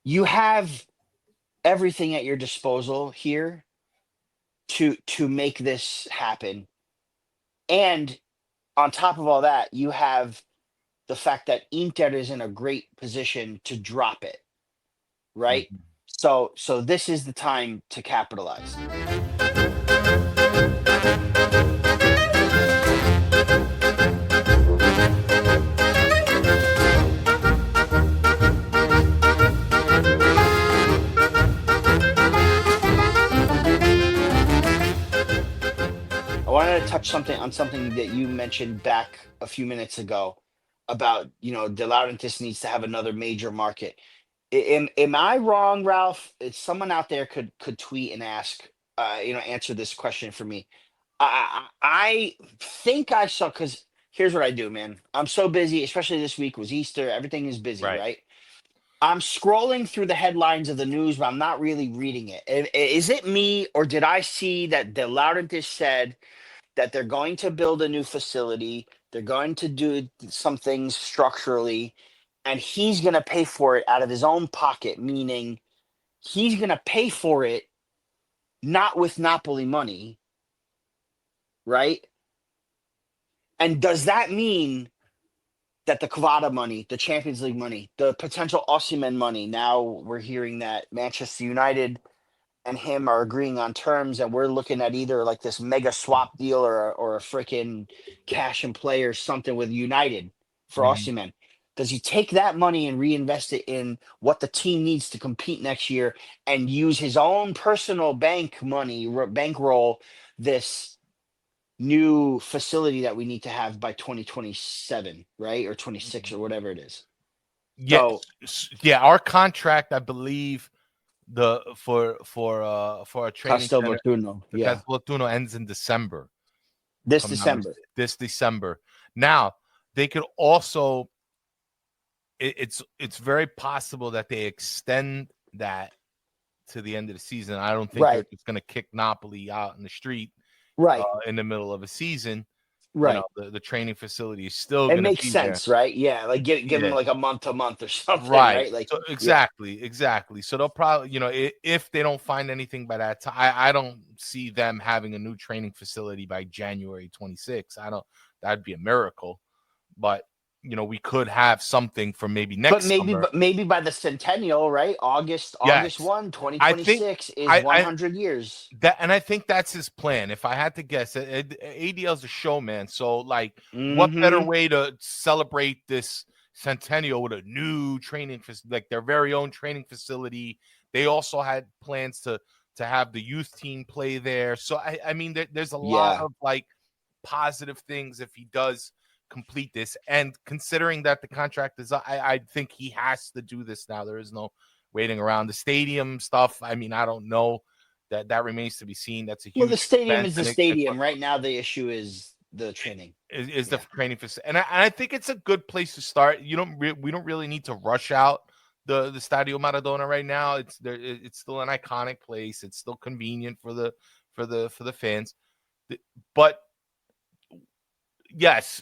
you have everything at your disposal here to make this happen. And on top of all that, you have the fact that Inter is in a great position to drop it, right? Mhm. So this is the time to capitalize. I wanted to touch something that you mentioned back a few minutes ago about, De Laurentiis needs to have another major market. Am I wrong, Ralph? If someone out there could tweet and ask, answer this question for me. I think I saw, because here's what I do, man. I'm so busy, especially this week was Easter. Everything is busy, Right. right? I'm scrolling through the headlines of the news, but I'm not really reading it. Is it me, or did I see that De Laurentiis said that they're going to build a new facility, they're going to do some things structurally, and he's going to pay for it out of his own pocket, meaning he's going to pay for it not with Napoli money, right? And does that mean that the Kvara money, the Champions League money, the potential Osimhen money, now we're hearing that Manchester United and him are agreeing on terms, and we're looking at either like this mega swap deal or a freaking cash and play or something with United for Mhm. Osimhen. Does he take that money and reinvest it in what the team needs to compete next year, and use his own personal bank money, bankroll this new facility that we need to have by 2027, right? Or 26 or whatever it is. Yeah, So yeah. Our contract, I believe, the for a training Castel center, Fortuno, the yeah, Casalotuno ends in December. If this I'm not December. mistaken, this December. Now they could also. It's very possible that they extend that to the end of the season. I don't think they're Right, just going to kick Napoli out in the street right, in the middle of a season. right. The training facility is still It going to makes be there. sense, right? Yeah, like give them Yeah. like a month to month or something, Right. right? Like, So yeah, exactly. So they'll probably, if they don't find anything by that time, I don't see them having a new training facility by January 26th. I don't. That'd be a miracle, but we could have something for maybe next summer. but maybe by the centennial, right? August Yes, 1, twenty I twenty think six is I 100 years. and I think that's his plan. If I had to guess, ADL's a showman. So, like, what better Mm-hmm. way to celebrate this centennial with a new training like their very own training facility? They also had plans to have the youth team play there. So, I mean, there's a lot Yeah. of like positive things if he does complete this. And considering that the contract is, I think he has to do this now. There is no waiting around. The stadium stuff, I mean, I don't know. That remains to be seen. That's a Well, the huge stadium expense, is the and stadium. Right now, the issue is the training. is the Yeah. training facility. And I think it's a good place to start. We don't really need to rush out the Stadio Maradona right now. It's there. It's still an iconic place. It's still convenient for the fans. But yes,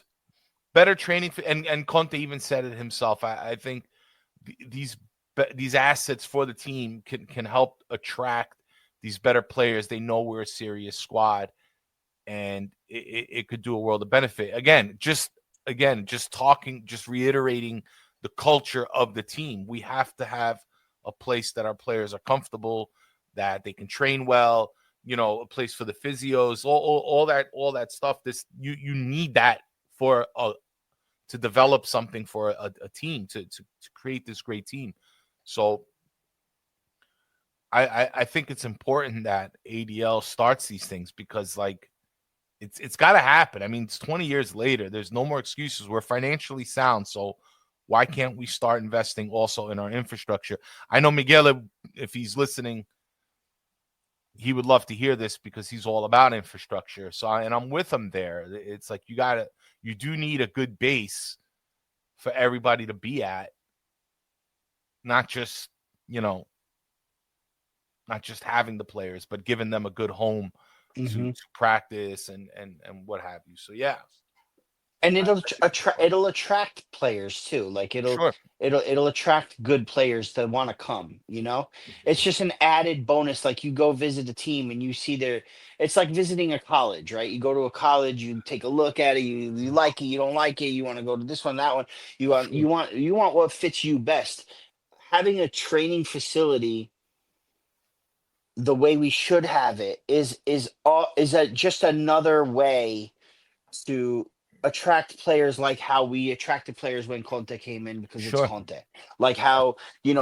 better training. And Conte even said it himself. I think these assets for the team can help attract these better players. They know we're a serious squad, and it could do a world of benefit. Just talking, just reiterating the culture of the team. We have to have a place that our players are comfortable, that they can train well. A place for the physios, all that stuff. You need that for to develop something for a team to create this great team. So I think it's important that ADL starts these things, because like it's got to happen. I mean, it's 20 years later. There's no more excuses. We're financially sound, so why can't we start investing also in our infrastructure? I know Miguel, if he's listening, he would love to hear this because he's all about infrastructure. So and I'm with him there. It's like you do need a good base for everybody to be at, not just you know not just having the players, but giving them a good home to Mm-hmm. practice and what have you. So yeah. And it'll attract players too. Like Sure. it'll attract good players to want to come, you know? It's just an added bonus. Like you go visit a team and you see their it's like visiting a college, right? You go to a college, you take a look at it, you like it, you don't like it, you want to go to this one, that one. Sure. You want what fits you best. Having a training facility the way we should have it is just another way to attract players like how we attracted players when Conte came in because it's Sure. Conte. Like how,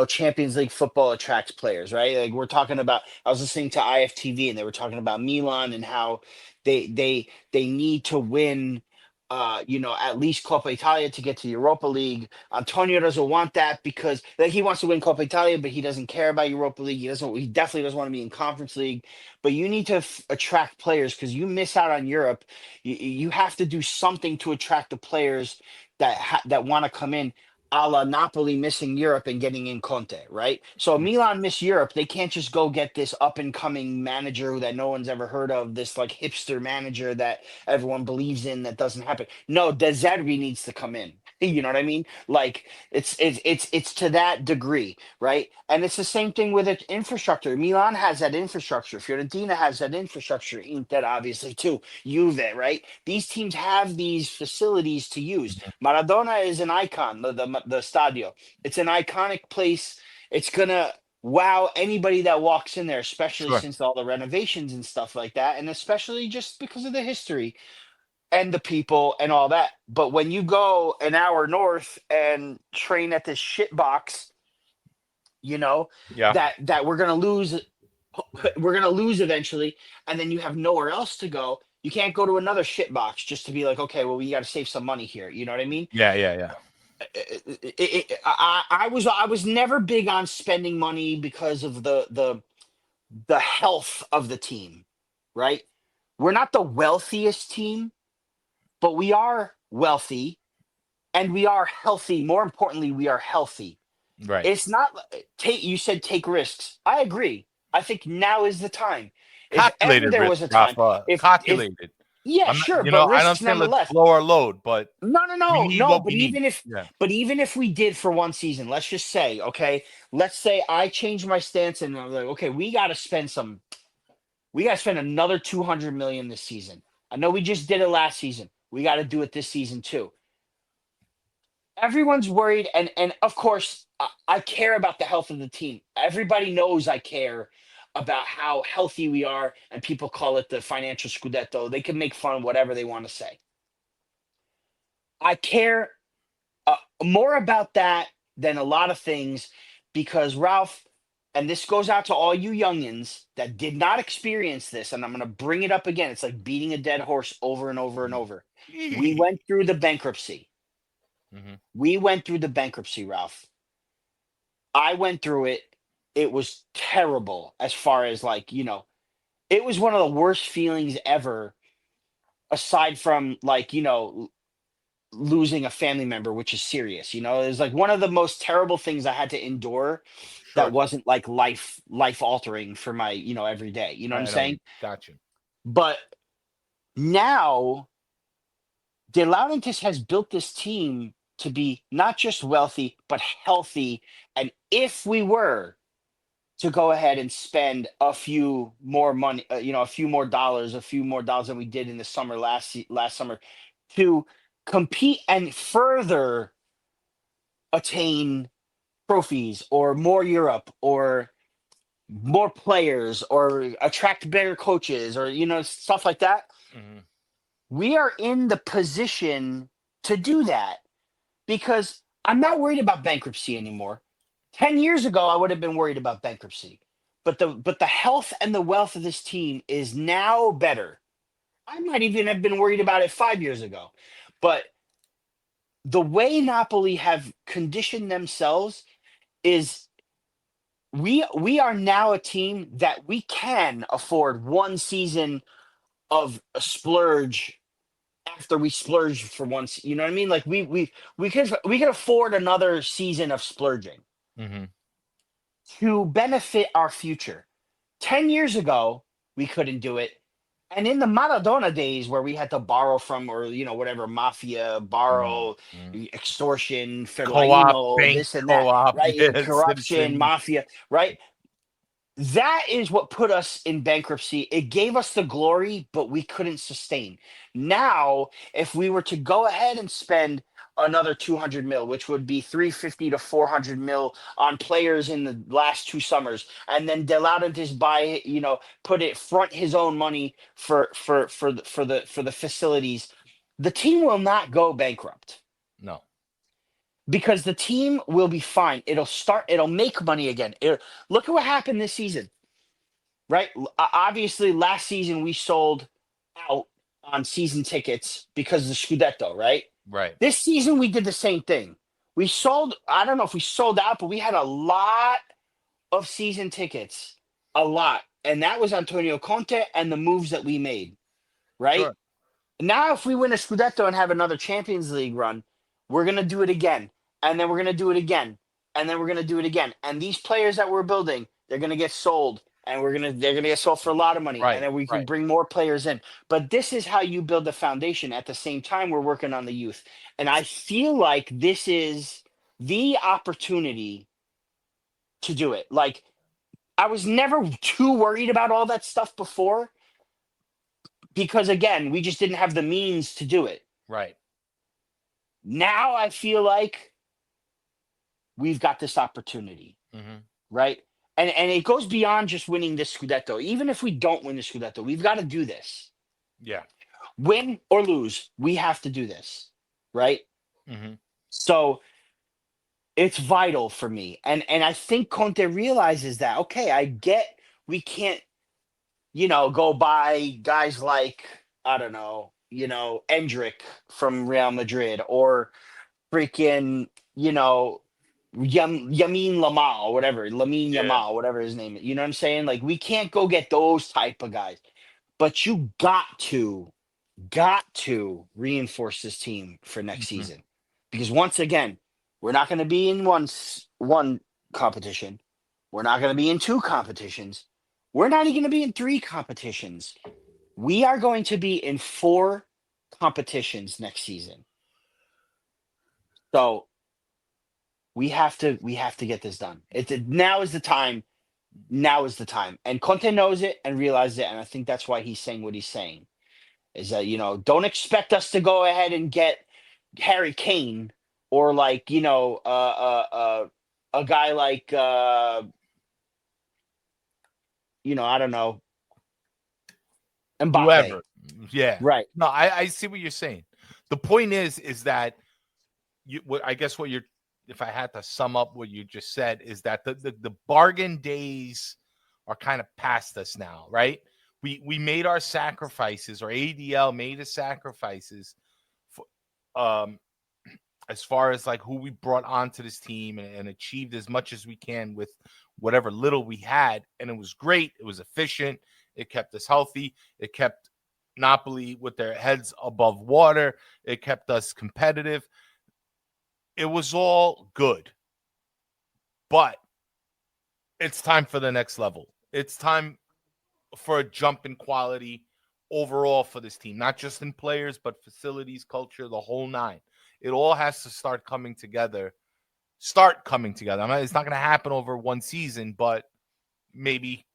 Champions League football attracts players, right? Like we're talking about I was listening to IFTV and they were talking about Milan and how they need to win at least Coppa Italia to get to Europa League. Antonio doesn't want that because like he wants to win Coppa Italia, but he doesn't care about Europa League. He definitely doesn't want to be in Conference League. But you need to attract players because you miss out on Europe. You have to do something to attract the players that want to come in, a la Napoli missing Europe and getting in Conte, right? So Milan miss Europe. They can't just go get this up and coming manager that no one's ever heard of, this like hipster manager that everyone believes in that doesn't happen. No, De Zerbi needs to come in. You know what I mean? Like it's to that degree, right? And it's the same thing with its infrastructure. Milan has that infrastructure. Fiorentina has that infrastructure. Inter obviously too. Juve, right? These teams have these facilities to use. Maradona is an icon. The Stadio. It's an iconic place. It's gonna wow anybody that walks in there, especially Sure. since all the renovations and stuff like that, and especially just because of the history and the people and all that. But when you go an hour north and train at this shit box, Yeah. that we're gonna lose eventually, and then you have nowhere else to go. You can't go to another shit box just to be like, okay, well, we got to save some money here. You know what I mean? Yeah. Yeah. Yeah. I was never big on spending money because of the health of the team, right? We're not the wealthiest team, but we are wealthy and we are healthy. More importantly, we are healthy. Right. It's not take you said take risks. I agree. I think now is the time. If ever Calculated there risk, was a time, Rafa. if Calculated. yeah, I'm not. sure, but I don't risks say let's nonetheless. lower load, but No, no, we no, need no. what we need. Yeah. But even if we did for one season, let's just say, okay, let's say I changed my stance and I'm like, okay, we got to spend another 200 million this season. I know we just did it last season. We got to do it this season too. Everyone's worried, and of course, I care about the health of the team. Everybody knows I care about how healthy we are, and people call it the financial scudetto. They can make fun of whatever they want to say. I care more about that than a lot of things because Ralph, and this goes out to all you youngins that did not experience this, and I'm going to bring it up again. It's like beating a dead horse over and over and over. We went through the bankruptcy. Mhm. We went through the bankruptcy, Ralph. I went through it. It was terrible as far as like, it was one of the worst feelings ever, aside from like, losing a family member, which is serious. It was like one of the most terrible things I had to endure that Sure. wasn't like life altering for my, every day. You know what I'm I know. saying? Got you. But now De Laurentiis has built this team to be not just wealthy, but healthy. And if we were to go ahead and spend a few more money, a few more dollars than we did in the summer last summer to compete and further attain trophies or more Europe or more players or attract better coaches or stuff like that. Mhm. We are in the position to do that because I'm not worried about bankruptcy anymore. 10 years ago I would have been worried about bankruptcy. But the health and the wealth of this team is now better. I might even have been worried about it 5 years ago. But the way Napoli have conditioned themselves is we are now a team that we can afford one season of a splurge after we splurge for once. You know what I mean? Like we could afford another season of splurging Mhm. to benefit our future. 10 years ago, we couldn't do it. And in the Maradona days where we had to borrow from, or, whatever, mafia, borrow, Mm. extortion, Co-op, Ferlaino, bank this and that, co-op, right? yeah, Corruption, citizen. mafia, right? That is what put us in bankruptcy. It gave us the glory, but we couldn't sustain. Now, if we were to go ahead and spend another 200 mil, which would be 350 to 400 mil on players in the last 2 summers, and then De Laurentiis buy, put it front his own money for the facilities, the team will not go bankrupt No. because the team will be fine. It'll make money again. Look at what happened this season, right? Obviously, last season we sold out on season tickets because of the scudetto, right? Right. This season we did the same thing. We sold, I don't know if we sold out, but we had a lot of season tickets, a lot. And that was Antonio Conte and the moves that we made, right? Sure. Now, if we win a Scudetto and have another Champions League run, we're going to do it again. And then we're going to do it again. And then we're going to do it again. And these players that we're building, they're going to get sold. And they're going to get sold for a lot of money. And Right. then we can Right. bring more players in. But this is how you build the foundation. At the same time, we're working on the youth. And I feel like this is the opportunity to do it. Like, I was never too worried about all that stuff before because, again, we just didn't have the means to do it. Right. Now I feel like we've got this opportunity, Mm-hmm. right? And it goes beyond just winning this Scudetto. Even if we don't win the Scudetto, we've got to do this. Yeah. Win or lose, we have to do this, right? Mm-hmm. So it's vital for me. And I think Conte realizes that, okay, I get we can't, go buy guys like, I don't know, Endrick from Real Madrid or freaking, Yamin Lamal, whatever, Lamine Yeah. Yamal, whatever his name is. You know what I'm saying? Like, we can't go get those type of guys. But you got to reinforce this team for next Mm-hmm. season. Because once again, we're not going to be in one competition. We're not going to be in two competitions. We're not even going to be in three competitions. We are going to be in 4 competitions next season. So we have to get this done. Now is the time. Now is the time. And Conte knows it and realizes it. And I think that's why he's saying what he's saying. Is that, don't expect us to go ahead and get Harry Kane or like, a guy like I don't know, Mbappe. Whoever. Yeah. Right. No, I see what you're saying. The point is that I guess what you're, if I had to sum up what you just said, is that the bargain days are kind of past us now, right? We made our sacrifices, or ADL made the sacrifices for, as far as like who we brought onto this team and achieved as much as we can with whatever little we had. And it was great. It was efficient. It kept us healthy. It kept Napoli with their heads above water. It kept us competitive. It was all good. But it's time for the next level. It's time for a jump in quality overall for this team, not just in players, but facilities, culture, the whole nine. It all has to start coming together. It's not going to happen over one season, but maybe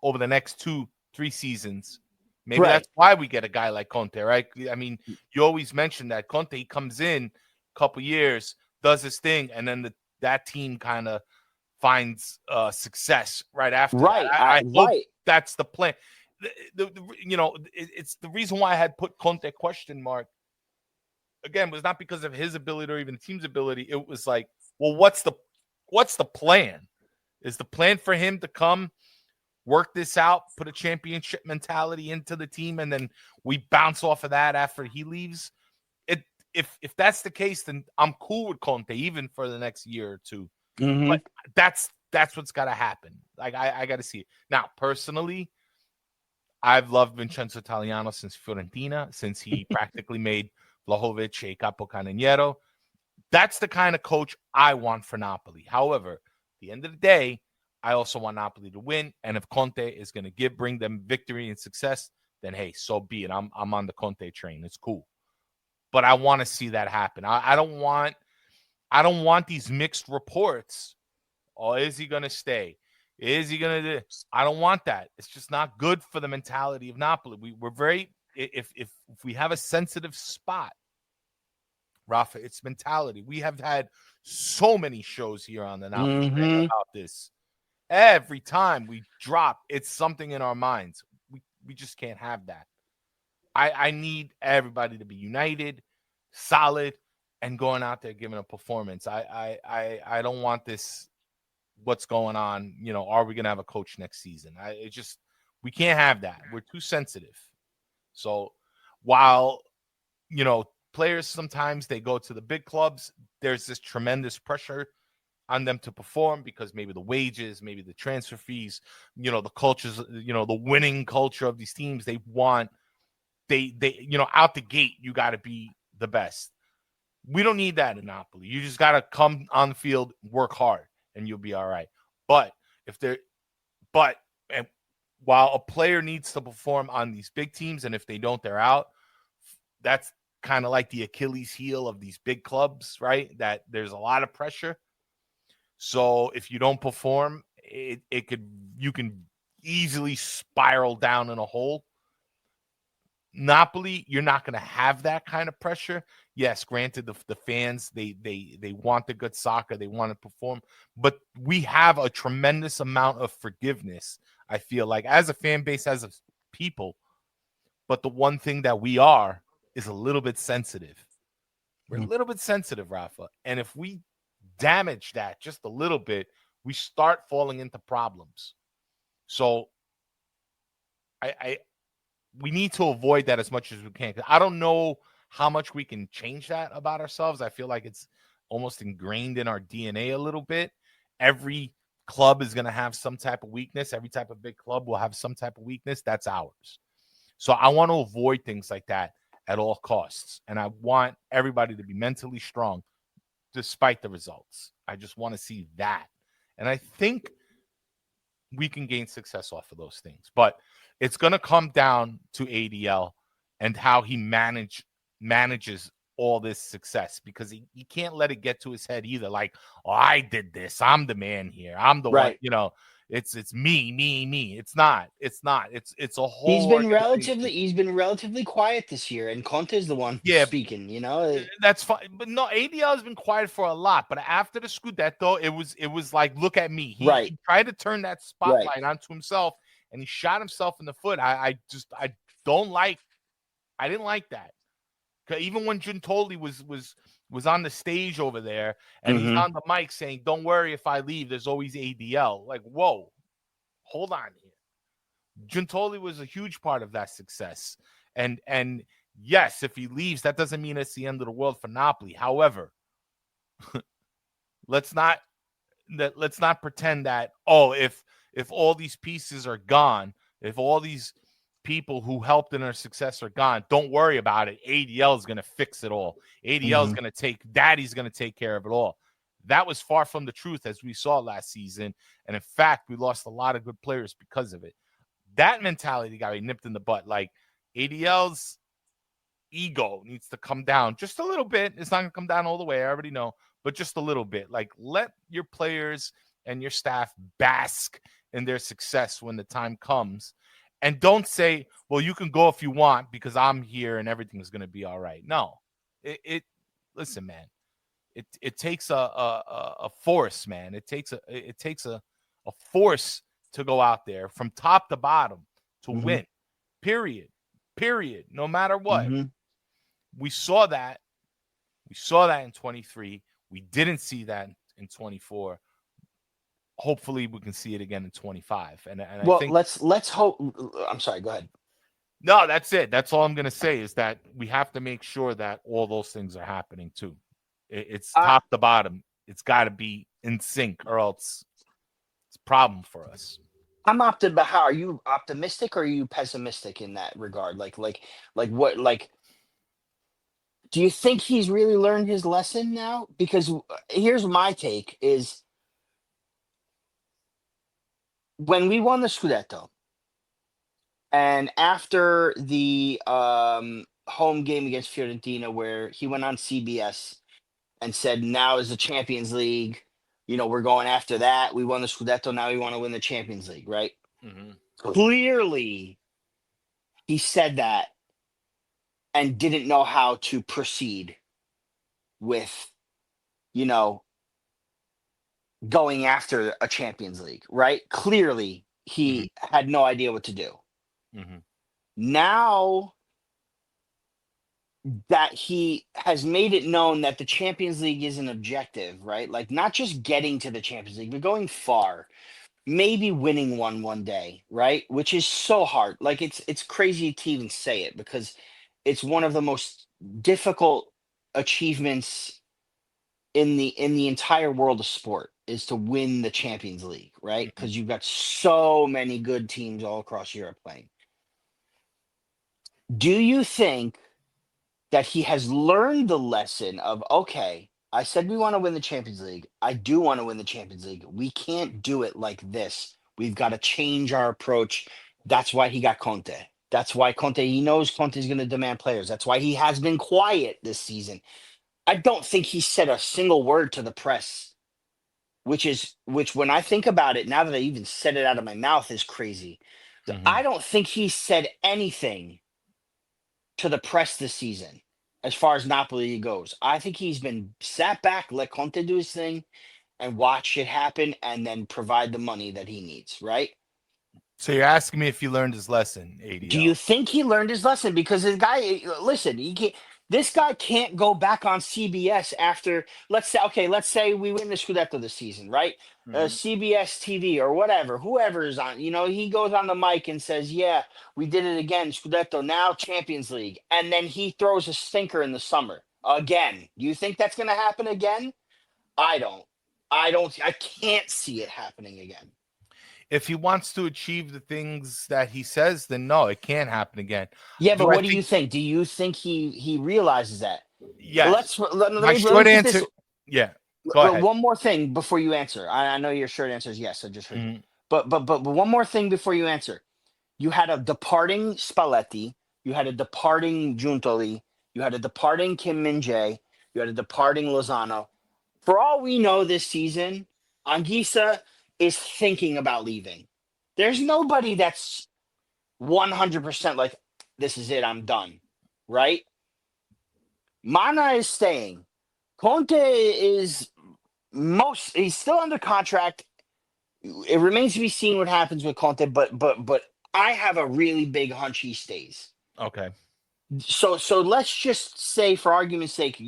over the next 2-3 seasons. Maybe Right. that's why we get a guy like Conte, right? I mean, you always mention that Conte, he comes in a couple years, does his thing, and then that team kind of finds success right after Right. that. I hope Right. that's the plan. It's the reason why I had put Conte question mark. Again, was not because of his ability or even the team's ability. It was like, well, what's the plan? Is the plan for him to come, work this out, put a championship mentality into the team, and then we bounce off of that after he leaves? If that's the case, then I'm cool with Conte even for the next year or two. Mm-hmm. But that's what's got to happen. Like I got to see it. Now, personally, I've loved Vincenzo Italiano since Fiorentina, since he practically made Vlahovic a capocannoniere. That's the kind of coach I want for Napoli. However, at the end of the day, I also want Napoli to win. And if Conte is going to bring them victory and success, then hey, so be it. I'm on the Conte train. It's cool. But I want to see that happen. I don't want these mixed reports. Oh, is he going to stay? Is he going to do? I don't want that. It's just not good for the mentality of Napoli. We're very if we have a sensitive spot, Rafa, it's mentality. We have had so many shows here on the Napoli about this. Every time we drop, it's something in our minds. We just can't have that. I need everybody to be united, solid, and going out there giving a performance. I don't want this. What's going on? Are we gonna have a coach next season? We can't have that. We're too sensitive. So while players sometimes they go to the big clubs, there's this tremendous pressure on them to perform because maybe the wages, maybe the transfer fees, the cultures, the winning culture of these teams. They want out the gate, you got to be the best. We don't need that in Napoli. You just got to come on the field, work hard, and you'll be all right. But while a player needs to perform on these big teams, and if they don't, they're out. That's kind of like the Achilles heel of these big clubs, right? That there's a lot of pressure. So if you don't perform, you can easily spiral down in a hole. Napoli, you're not going to have that kind of pressure. Yes, granted, the fans, they want the good soccer. They want to perform. But we have a tremendous amount of forgiveness, I feel like, as a fan base, as a people. But the one thing that we are is a little bit sensitive. We're a little bit sensitive, Rafa. And if we damage that just a little bit, we start falling into problems. So we need to avoid that as much as we can. I don't know how much we can change that about ourselves. I feel like it's almost ingrained in our DNA a little bit. Every club is going to have some type of weakness. Every type of big club will have some type of weakness. That's ours. So I want to avoid things like that at all costs. And I want everybody to be mentally strong despite the results. I just want to see that. And I think we can gain success off of those things. But it's going to come down to ADL and how he manages all this success, because he can't let it get to his head either. Like, oh, I did this. I'm the man here. I'm the one, it's me. It's not. It's a whole He's been relatively quiet this year, and Conte is the one speaking, That's fine. But no, ADL has been quiet for a lot. But after the scudetto, it was like, look at me. He tried to turn that spotlight onto himself, and he shot himself in the foot. I didn't like that. Even when Giuntoli was on the stage over there, and he's on the mic saying, "Don't worry, if I leave, there's always ADL." Like, whoa, hold on here. Giuntoli was a huge part of that success, and yes, if he leaves, that doesn't mean it's the end of the world for Napoli. However, let's not pretend that if all these pieces are gone, if all these people who helped in our success are gone, don't worry about it. ADL is going to fix it all. ADL is going to Daddy's going to take care of it all. That was far from the truth, as we saw last season. And in fact, we lost a lot of good players because of it. That mentality got me nipped in the butt. Like, ADL's ego needs to come down just a little bit. It's not going to come down all the way, I already know, but just a little bit. Like, let your players and your staff bask in their success when the time comes. And don't say, well, you can go if you want because I'm here and everything's going to be all right. No, listen, man, it takes a force, man. It takes a force to go out there from top to bottom to win, period. No matter what. We saw that. We saw that in 23. We didn't see that in 24. Hopefully we can see it again in 25. And I think let's hope. I'm sorry, go ahead. No, that's it. That's all I'm going to say, is that we have to make sure that all those things are happening too. It's top to bottom. It's got to be in sync, or else it's a problem for us. I'm optimistic, but how are you optimistic or are you pessimistic in that regard? Like what, do you think he's really learned his lesson now? Because here's my take is, when we won the Scudetto, And after the home game against Fiorentina, where he went on CBS and said, now is the Champions League. We're going after that. We won the Scudetto. Now we want to win the Champions League, right? Mm-hmm. Clearly, he said that and didn't know how to proceed with, going after a Champions League, right? Clearly, he had no idea what to do. Mm-hmm. Now that he has made it known that the Champions League is an objective, right? Like not just getting to the Champions League, but going far, maybe winning one day, right? Which is so hard. Like it's crazy to even say it because it's one of the most difficult achievements in the entire world of sport is to win the Champions League, right? Mm-hmm. Because you've got so many good teams all across Europe playing. Do you think that he has learned the lesson of, okay, I said we want to win the Champions League. I do want to win the Champions League. We can't do it like this. We've got to change our approach. That's why he got Conte. That's why Conte, he knows Conte is going to demand players. That's why he has been quiet this season. I don't think he said a single word to the press, which when I think about it, now that I even said it out of my mouth, is crazy. Mm-hmm. I don't think he said anything to the press this season as far as Napoli goes. I think he's been sat back, let Conte do his thing, and watch it happen, and then provide the money that he needs, right? So you're asking me if he learned his lesson, ADL? Do you think he learned his lesson? Because the guy, listen, this guy can't go back on CBS after, let's say we win the Scudetto this season, right? CBS TV or whatever, whoever is on, he goes on the mic and says, yeah, we did it again, Scudetto, now Champions League. And then he throws a stinker in the summer again. Do you think that's going to happen again? I don't. I can't see it happening again. If he wants to achieve the things that he says, then no, it can't happen again. Yeah, but what do you think? Do you think he realizes that? Yes. Let My me short put answer. this. Yeah. Go ahead. One more thing before you answer. I know your short answer is yes. I just heard you. Mhm. But one more thing before you answer. You had a departing Spalletti. You had a departing Giuntoli. You had a departing Kim Min-jae. You had a departing Lozano. For all we know this season, Anguissa is thinking about leaving. There's nobody that's 100% like, this is it, I'm done, right? Mana is staying. Conte is he's still under contract. It remains to be seen what happens with Conte, but I have a really big hunch he stays. Okay. So let's just say, for argument's sake,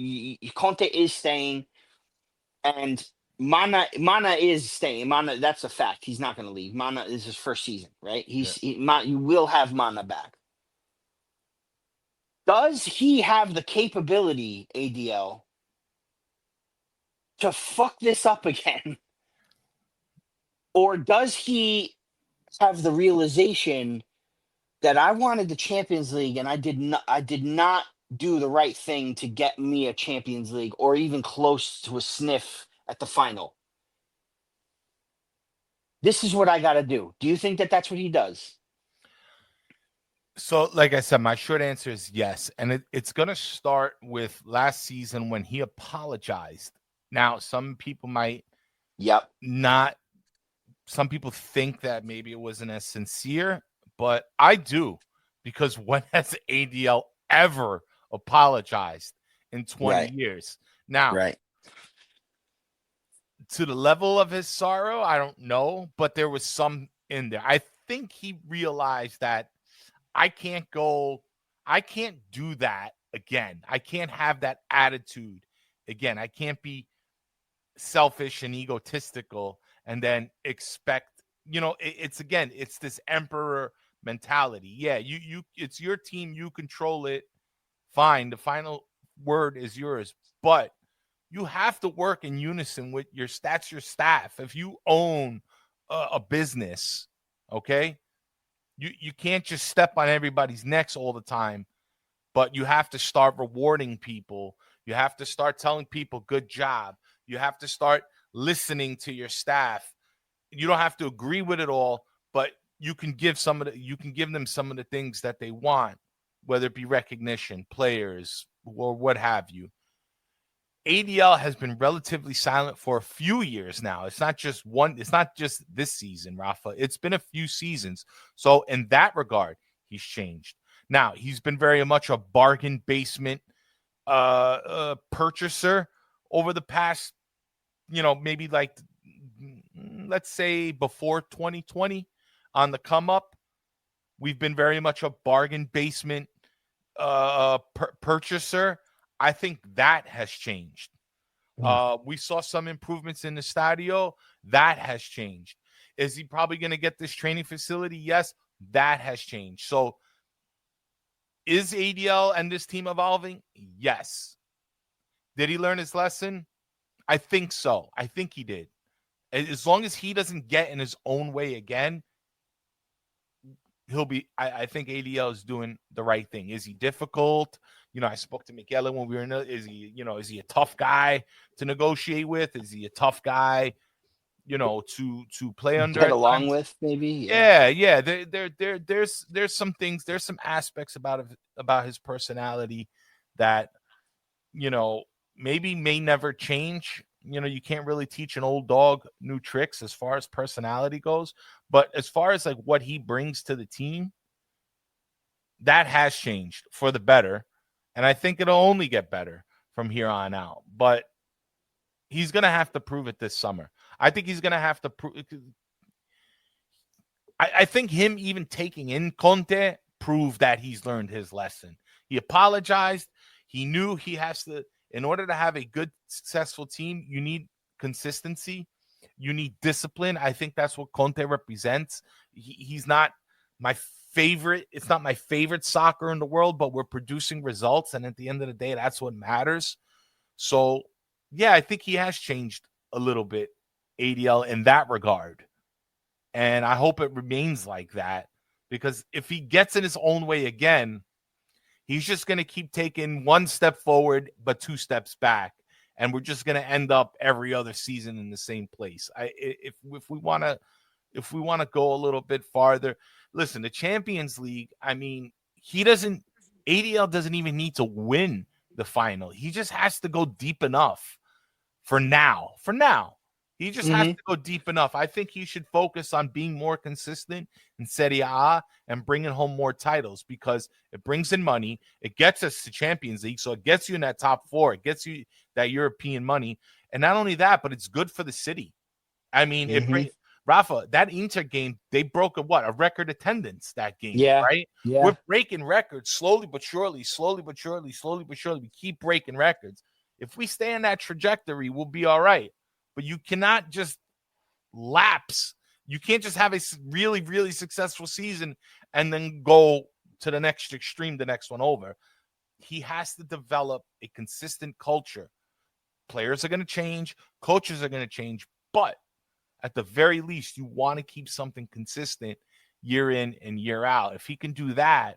Conte is staying, and Mana is staying. Mana, that's a fact. He's not going to leave. Mana is his first season, right? You will have Mana back. Does he have the capability, ADL, to fuck this up again? Or does he have the realization that I wanted the Champions League and I did not do the right thing to get me a Champions League or even close to a sniff at the final? This is what I got to do. Do you think that that's what he does? So, like I said, my short answer is yes. And it's going to start with last season when he apologized. Now, some people might not, some people think that maybe it wasn't as sincere, but I do, because when has ADL ever apologized in 20 years? Now, to the level of his sorrow, I don't know, but there was some in there. I think he realized that I can't do that again. I can't have that attitude again. I can't be selfish and egotistical and then expect, it's this emperor mentality. Yeah, it's your team, you control it. Fine, the final word is yours, but you have to work in unison with your staff. If you own a business, okay, you can't just step on everybody's necks all the time, but you have to start rewarding people. You have to start telling people good job. You have to start listening to your staff. You don't have to agree with it all, but you can give them some of the things that they want, whether it be recognition, players, or what have you. ADL has been relatively silent for a few years now. It's not just this season, Rafa. It's been a few seasons. So in that regard, he's changed. Now, he's been very much a bargain basement purchaser over the past, maybe like, let's say before 2020 on the come up. We've been very much a bargain basement purchaser. I think that has changed. We saw some improvements in the stadio. That has changed. Is he probably going to get this training facility? Yes, that has changed. So is ADL and this team evolving? Yes. Did he learn his lesson? I think so. I think he did. As long as he doesn't get in his own way again, he'll be. I think ADL is doing the right thing. Is he difficult? I spoke to Michele when we were in. Is he a tough guy to negotiate with? Is he a tough guy, to play under? Get along with, maybe. Yeah. There's some things. There's some aspects about his personality that, maybe may never change. You can't really teach an old dog new tricks as far as personality goes. But as far as like what he brings to the team, that has changed for the better. And I think it'll only get better from here on out. But he's going to have to prove it this summer. I think he's going to have to prove it. I think him even taking in Conte proved that he's learned his lesson. He apologized. He knew he has to, in order to have a good, successful team, you need consistency. You need discipline. I think that's what Conte represents. He's not my favorite. It's not my favorite soccer in the world, but we're producing results. And at the end of the day, that's what matters. So, yeah, I think he has changed a little bit, ADL, in that regard. And I hope it remains like that, because if he gets in his own way again, he's just going to keep taking one step forward, but two steps back. And we're just going to end up every other season in the same place. If we want to go a little bit farther, listen, the Champions League, I mean, ADL doesn't even need to win the final. He just has to go deep enough for now. He just has to go deep enough. I think he should focus on being more consistent in Serie A and bringing home more titles, because it brings in money. It gets us to Champions League, so it gets you in that top four. It gets you that European money. And not only that, but it's good for the city. I mean, Rafa, that Inter game, they broke a record attendance that game, right? Yeah. We're breaking records slowly but surely. We keep breaking records. If we stay on that trajectory, we'll be all right. But you cannot just lapse. You can't just have a really, really successful season and then go to the next extreme, the next one over. He has to develop a consistent culture. Players are going to change. Coaches are going to change. But at the very least, you want to keep something consistent year in and year out. If he can do that,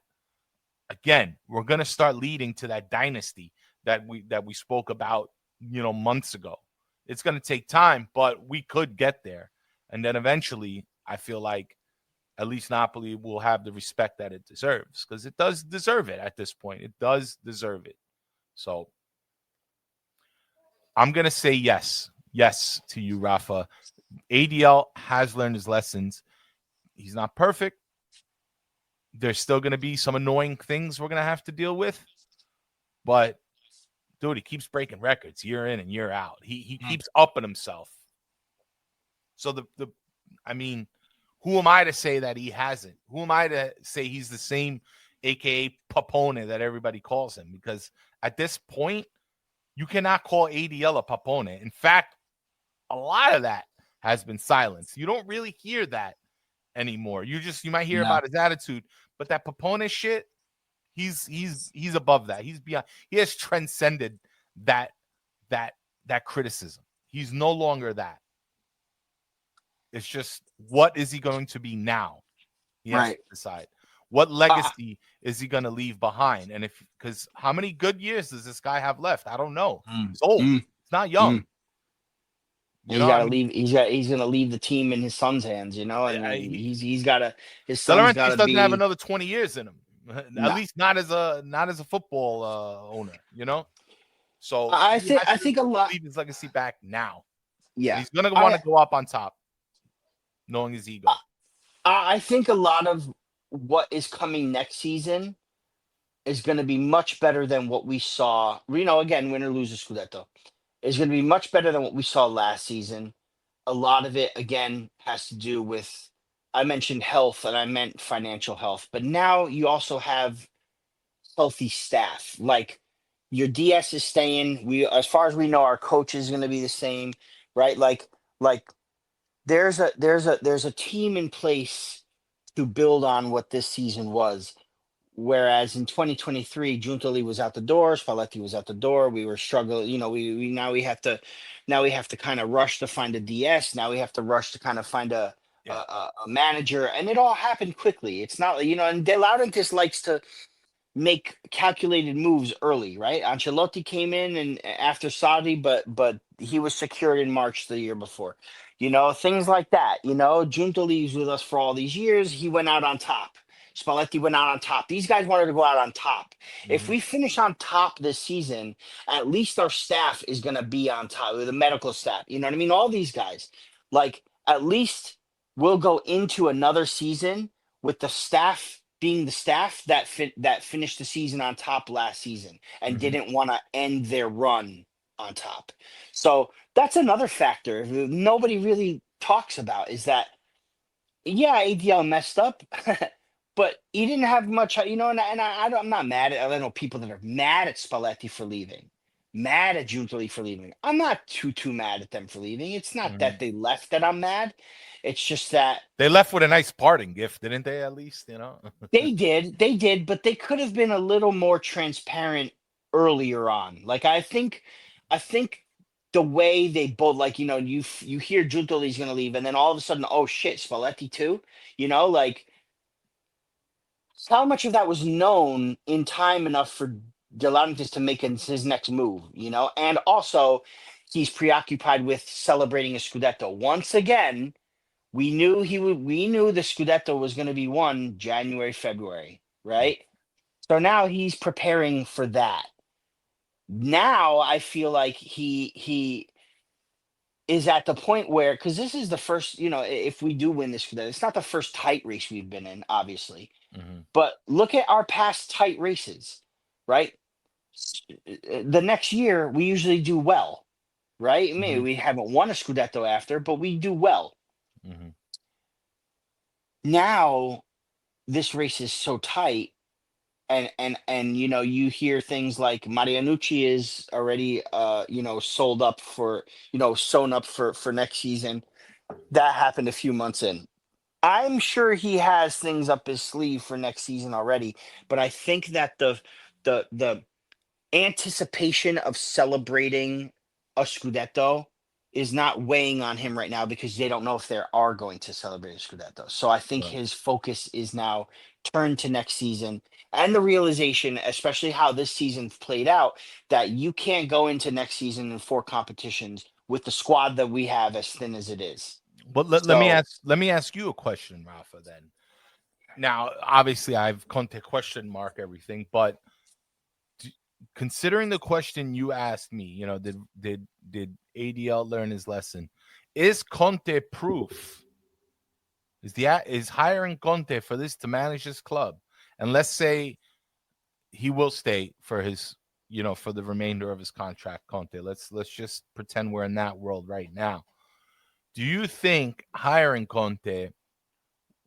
again, we're going to start leading to that dynasty that we spoke about, months ago. It's going to take time, but we could get there. And then eventually, I feel like at least Napoli will have the respect that it deserves, because it does deserve it at this point. It does deserve it. So I'm going to say yes to you, Rafa. ADL has learned his lessons. He's not perfect. There's still going to be some annoying things we're going to have to deal with. But dude, he keeps breaking records year in and year out. He keeps upping himself. So I mean, who am I to say that he hasn't? Who am I to say he's the same, aka Papone, that everybody calls him? Because at this point, you cannot call ADL a Papone. In fact, a lot of that has been silenced. You don't really hear that anymore. You might hear about his attitude, but that Papone shit, he's above that. He's beyond. He has transcended that criticism. He's no longer that. It's just, what is he going to be now? He has to decide. What legacy is he going to leave behind? And because how many good years does this guy have left? I don't know. He's old. He's not young. You know, I mean, He's gonna leave the team in his son's hands, and he's gotta his De son's Laurentiis gotta doesn't have be another 20 years in him. At no. least not as a football owner. So I he think has I to think a lot. leave his legacy back now, and Yeah, he's gonna want I to go up on top, knowing his ego. I think a lot of what is coming next season is going to be much better than what we saw. Again, win or lose a scudetto is going to be much better than what we saw last season. A lot of it, again, has to do with I mentioned health and I meant financial health, but now you also have healthy staff. Like your DS is staying. As far as we know, our coach is going to be the same, right? Like there's a team in place to build on what this season was. Whereas in 2023, Giuntoli was out the door, Spalletti was out the door. We were struggling. We now we have to kind of rush to find a DS. Now we have to rush to kind of find Yeah. a manager, and it all happened quickly. It's not, and De Laurentiis likes to make calculated moves early, right? Ancelotti came in and after Saudi, but he was secured in March the year before. Things like that. Junta leaves with us for all these years. He went out on top. Spalletti went out on top. These guys wanted to go out on top. If Mhm. we finish on top this season, at least our staff is going to be on top, the medical staff. You know what I mean? All these guys, like, at least we'll go into another season with the staff being the staff that finished the season on top last season and Mhm. didn't want to end their run on top. So that's another factor nobody really talks about is that yeah, ADL messed up, but he didn't have much, I'm not mad at, I know people that are mad at Spalletti for leaving, mad at Giuntoli for leaving. I'm not too mad at them for leaving. It's not that Mhm. they left that I'm mad. It's just that They left with a nice parting gift, didn't they? At least, they did, but they could have been a little more transparent earlier on. Like I think the way they both like you hear Giuntoli's going to leave, and then all of a sudden, oh shit, Spalletti too. Like how much of that was known in time enough for De Laurentiis to make his next move, and also he's preoccupied with celebrating a scudetto once again. We knew he would. We knew the scudetto was going to be won January, February, right? So now he's preparing for that. Now I feel like he is at the point where, because this is the first, if we do win this, it's not the first tight race we've been in, obviously, Mhm. but look at our past tight races, right? The next year we usually do well, right? Maybe Mhm. we haven't won a scudetto after, but we do well. Mhm. Now this race is so tight and you hear things like Marianucci is already sold up for sewn up for next season. That happened a few months in. I'm sure he has things up his sleeve for next season already, but I think that the anticipation of celebrating a scudetto is not weighing on him right now because they don't know if they are going to celebrate a scudetto. So I think Right. his focus is now turned to next season and the realization, especially how this season played out, that you can't go into next season in four competitions with the squad that we have as thin as it is. But So let me ask you a question, Rafa. Then now, obviously, I've come to question mark everything, but considering the question you asked me, did ADL learn his lesson? Is Conte proof? Is hiring Conte for this to manage his club? And let's say he will stay for his, for the remainder of his contract, Conte. Let's just pretend we're in that world right now. Do you think hiring Conte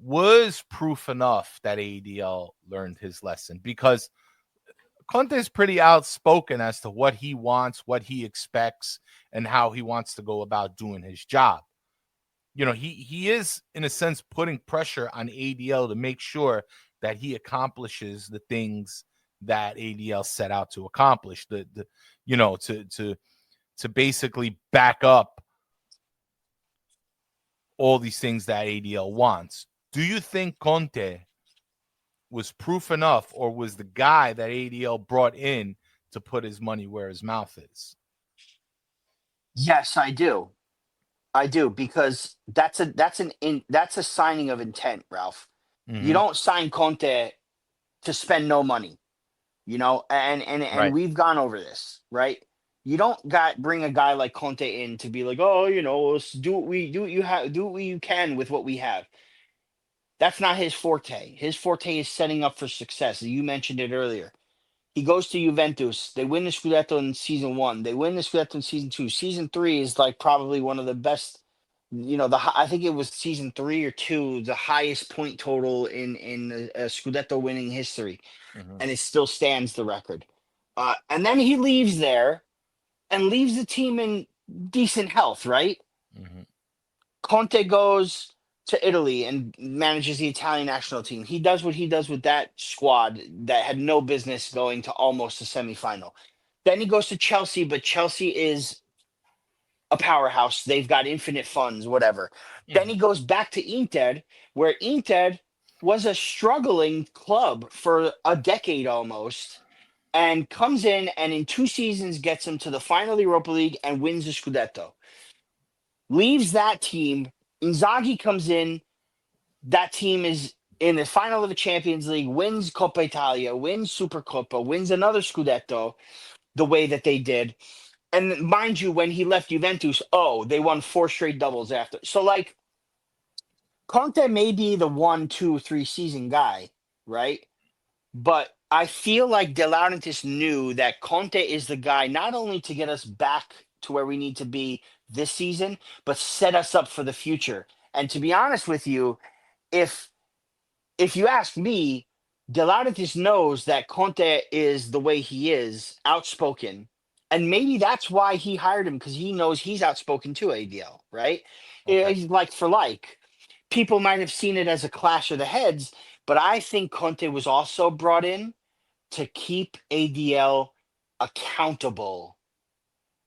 was proof enough that ADL learned his lesson? Because Conte is pretty outspoken as to what he wants, what he expects, and how he wants to go about doing his job. He is in a sense putting pressure on ADL to make sure that he accomplishes the things that ADL set out to accomplish. To basically back up all these things that ADL wants. Do you think Conte was proof enough, or was the guy that ADL brought in to put his money where his mouth is? yes, I do. I do, because that's a signing of intent, Ralph. You Hmm. don't sign Conte to spend no money, and Right. we've gone over this, right? You don't bring a guy like Conte in to be like, oh, let's do what we do what you have, do what you can with what we have. That's not his forte. His forte is setting up for success. You mentioned it earlier. He goes to Juventus. They win the scudetto in season one. They win the scudetto in season two. Season three is like probably one of the best. I think it was season three or two, the highest point total in a scudetto winning history, Hmm. and it still stands the record. And then he leaves there and leaves the team in decent health, right? Hmm. Conte goes to Italy and manages the Italian national team. He does what he does with that squad that had no business going to almost a semifinal. Then he goes to Chelsea, but Chelsea is a powerhouse. They've got infinite funds, whatever. Then Hmm. he goes back to Inter, where Inter was a struggling club for a decade almost, and comes in 2 seasons gets him to the final of the Europa League and wins the Scudetto. Leaves that team. Inzaghi comes in. That team is in the final of the Champions League, wins Coppa Italia, wins Supercoppa, wins another Scudetto the way that they did. And mind you, when he left Juventus, they won four straight doubles after. So, like, Conte may be the 1, 2, 3 season guy, right? But I feel like De Laurentiis knew that Conte is the guy not only to get us back to where we need to be this season, but set us up for the future. And to be honest with you, if if you ask me, De Laurentiis knows that Conte is the way he is, outspoken, and maybe that's why he hired him, because he knows he's outspoken too. ADL, right? Okay. He's like for like. People might have seen it as a clash of the heads, but I think Conte was also brought in to keep ADL accountable,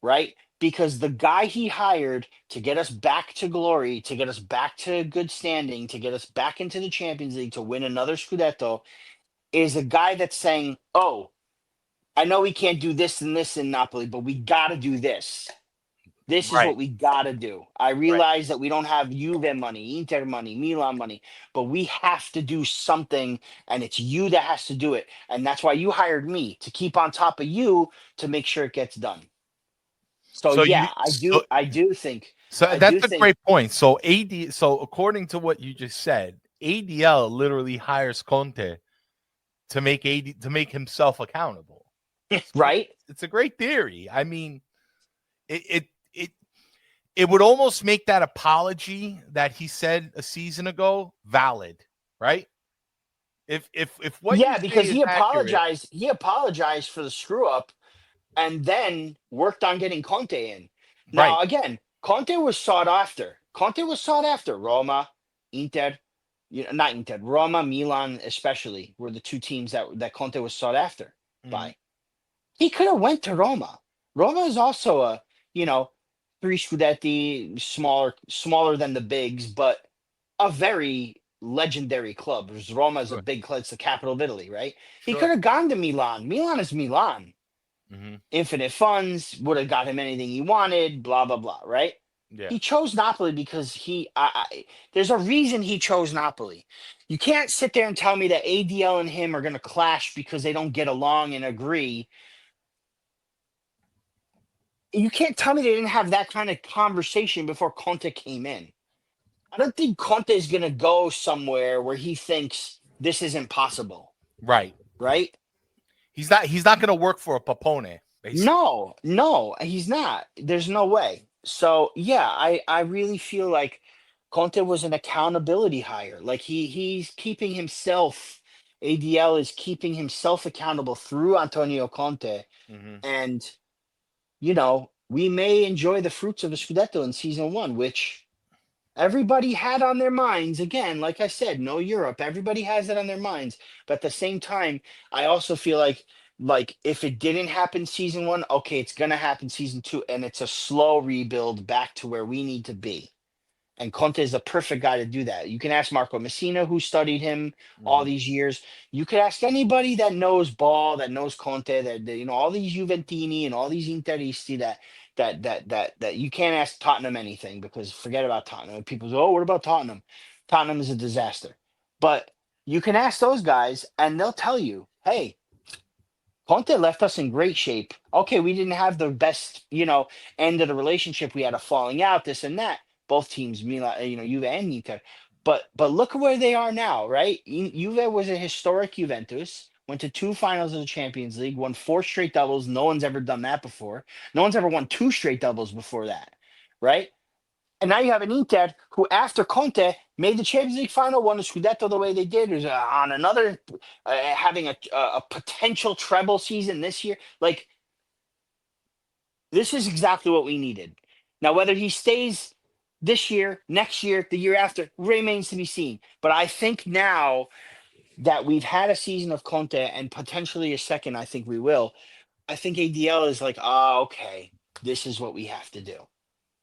right? Because the guy he hired to get us back to glory, to get us back to good standing, to get us back into the Champions League, to win another Scudetto, is a guy that's saying, oh, I know we can't do this and this in Napoli, but we got to do this. This is Right. what we got to do. I Right. realize that we don't have Juve money, Inter money, Milan money, but we have to do something, and it's you that has to do it. And that's why you hired me, to keep on top of you, to make sure it gets done. So So you yeah, I do that's a think great point. So so according to what you just said, ADL literally hires Conte to make himself accountable. right. It's a great theory. I mean, it it it it would almost make that apology that he said a season ago valid, right? If what you Yeah, say because is accurate, he apologized for the screw up and then worked on getting Conte in. right? Now again, Conte was sought after. Conte was sought after. Roma, Inter, not Inter, Roma, Milan especially were the two teams that Conte was sought after Mhm. by. He could have went to Roma. Roma is also a, you know, three Scudetti, smaller than the bigs, but a very legendary club. Because Roma is a Sure, big club. It's the capital of Italy, right? He could sure. have gone to Milan. Milan is Milan. Hmm. Infinite funds would have got him anything he wanted. Blah blah blah. Right? Yeah, He chose Napoli because there's a reason he chose Napoli. You can't sit there and tell me that ADL and him are going to clash because they don't get along and agree. You can't tell me they didn't have that kind of conversation before Conte came in. I don't think Conte is going to go somewhere where he thinks this isn't possible, right. right? He's not going to work for a Papone, basically. No, no, he's not. There's no way. So yeah, I really feel like Conte was an accountability hire. Like he's keeping himself. ADL is keeping himself accountable through Antonio Conte, Hmm. and we may enjoy the fruits of the Scudetto in season one, which everybody had on their minds. Again, like I said, no Europe. Everybody has it on their minds. But at the same time, I also feel like if it didn't happen season one, okay, it's gonna happen season two, and it's a slow rebuild back to where we need to be. And Conte is the perfect guy to do that. You can ask Marco Messina, who studied him all Hmm. these years. You could ask anybody that knows ball, that knows Conte, that all these Juventini and all these Interisti that you can't ask Tottenham anything, because forget about Tottenham. People say, "Oh, what about Tottenham?" Tottenham is a disaster. But you can ask those guys, and they'll tell you, "Hey, Conte left us in great shape. Okay, we didn't have the best, end of the relationship. We had a falling out, this and that. Both teams, Milan, Juve and Inter. But look at where they are now, right? Juve was a historic Juventus. Went to 2 finals of the Champions League. Won 4 straight doubles. No one's ever done that before. No one's ever won 2 straight doubles before that, right? And now you have an Inter who, after Conte, made the Champions League final, won the scudetto the way they did, is on another, having a potential treble season this year. Like, this is exactly what we needed. Now, whether he stays this year, next year, the year after, remains to be seen. But I think now that we've had a season of Conte, and potentially a second, I think we will. I think ADL is like, okay, this is what we have to do.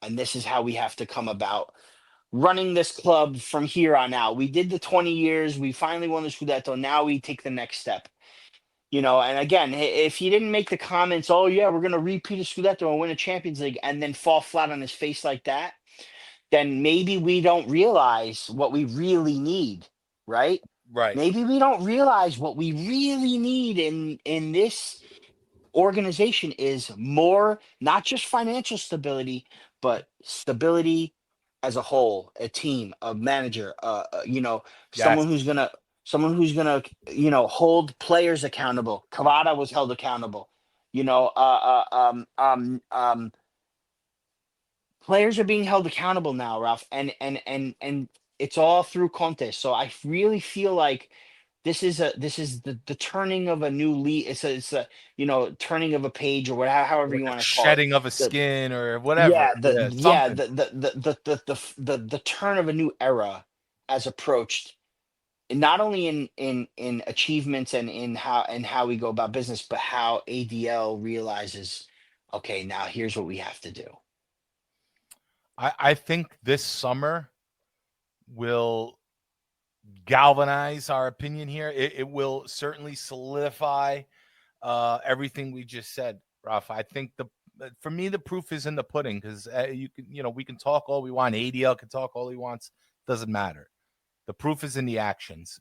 And this is how we have to come about running this club from here on out. We did the 20 years. We finally won the Scudetto. Now we take the next step. And again, if he didn't make the comments, "Oh, yeah, we're going to repeat a Scudetto and win a Champions League," and then fall flat on his face like that, then maybe we don't realize what we really need, right? Right. Maybe we don't realize what we really need in this organization is more, not just financial stability, but stability as a whole, a team, a manager, Yes. someone who's gonna hold players accountable. Cavada was held accountable. Players are being held accountable now, Ralph, and it's all through Conte. So I really feel like this is the turning of a new leaf. It's a turning of a page, or whatever, however Like you a want to call it. shedding of a The, skin or whatever. yeah, Yeah, something. the turn of a new era has approached, not only in achievements and in how we go about business, but how ADL realizes, okay, now here's what we have to do. I think this summer will galvanize our opinion here. It will certainly solidify everything we just said, Rafa. I think for me the proof is in the pudding, because we can talk all we want. ADL can talk all he wants. Doesn't matter. The proof is in the actions.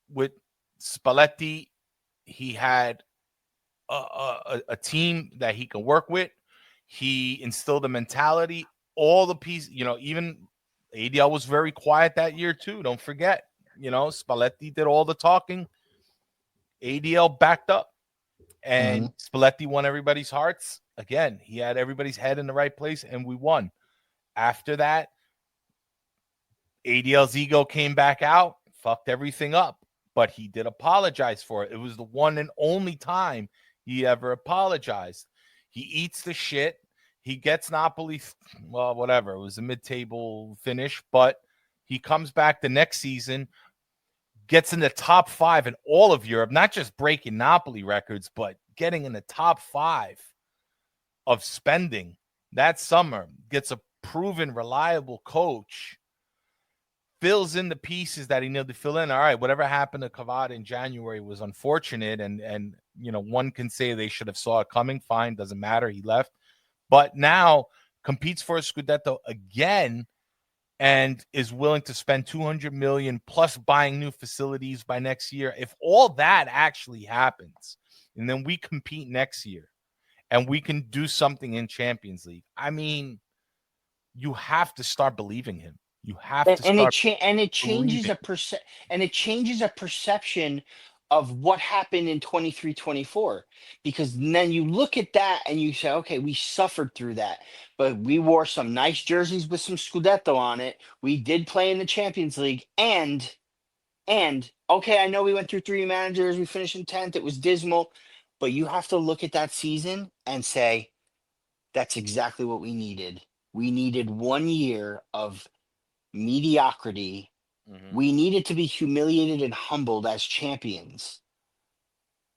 With Spalletti, he had a team that he can work with. He instilled a mentality. All the pieces, even ADL was very quiet that year too. Don't forget, Spalletti did all the talking. ADL backed up, and Spalletti won everybody's hearts. Again, he had everybody's head in the right place, and we won. After that, ADL's ego came back out, fucked everything up, but he did apologize for it. It was the one and only time he ever apologized. He eats the shit. He gets Napoli, well, whatever. It was a mid-table finish, but he comes back the next season, gets in the top 5 in all of Europe, not just breaking Napoli records, but getting in the top 5 of spending that summer, gets a proven, reliable coach, fills in the pieces that he needed to fill in. All right, whatever happened to Cavada in January was unfortunate, and one can say they should have saw it coming. Fine, doesn't matter. He left. But now competes for a Scudetto again and is willing to spend $200 million plus buying new facilities by next year. If all that actually happens, and then we compete next year and we can do something in Champions League, I mean, you have to start believing him. You have to start it changes believing. it changes a perception of what happened in 23-24, because then you look at that and you say, okay, we suffered through that, but we wore some nice jerseys with some Scudetto on it. We did play in the Champions League, and okay, I know we went through 3 managers, we finished in 10th, it was dismal, but you have to look at that season and say, that's exactly what we needed. We needed 1 year of mediocrity. We needed to be humiliated and humbled as champions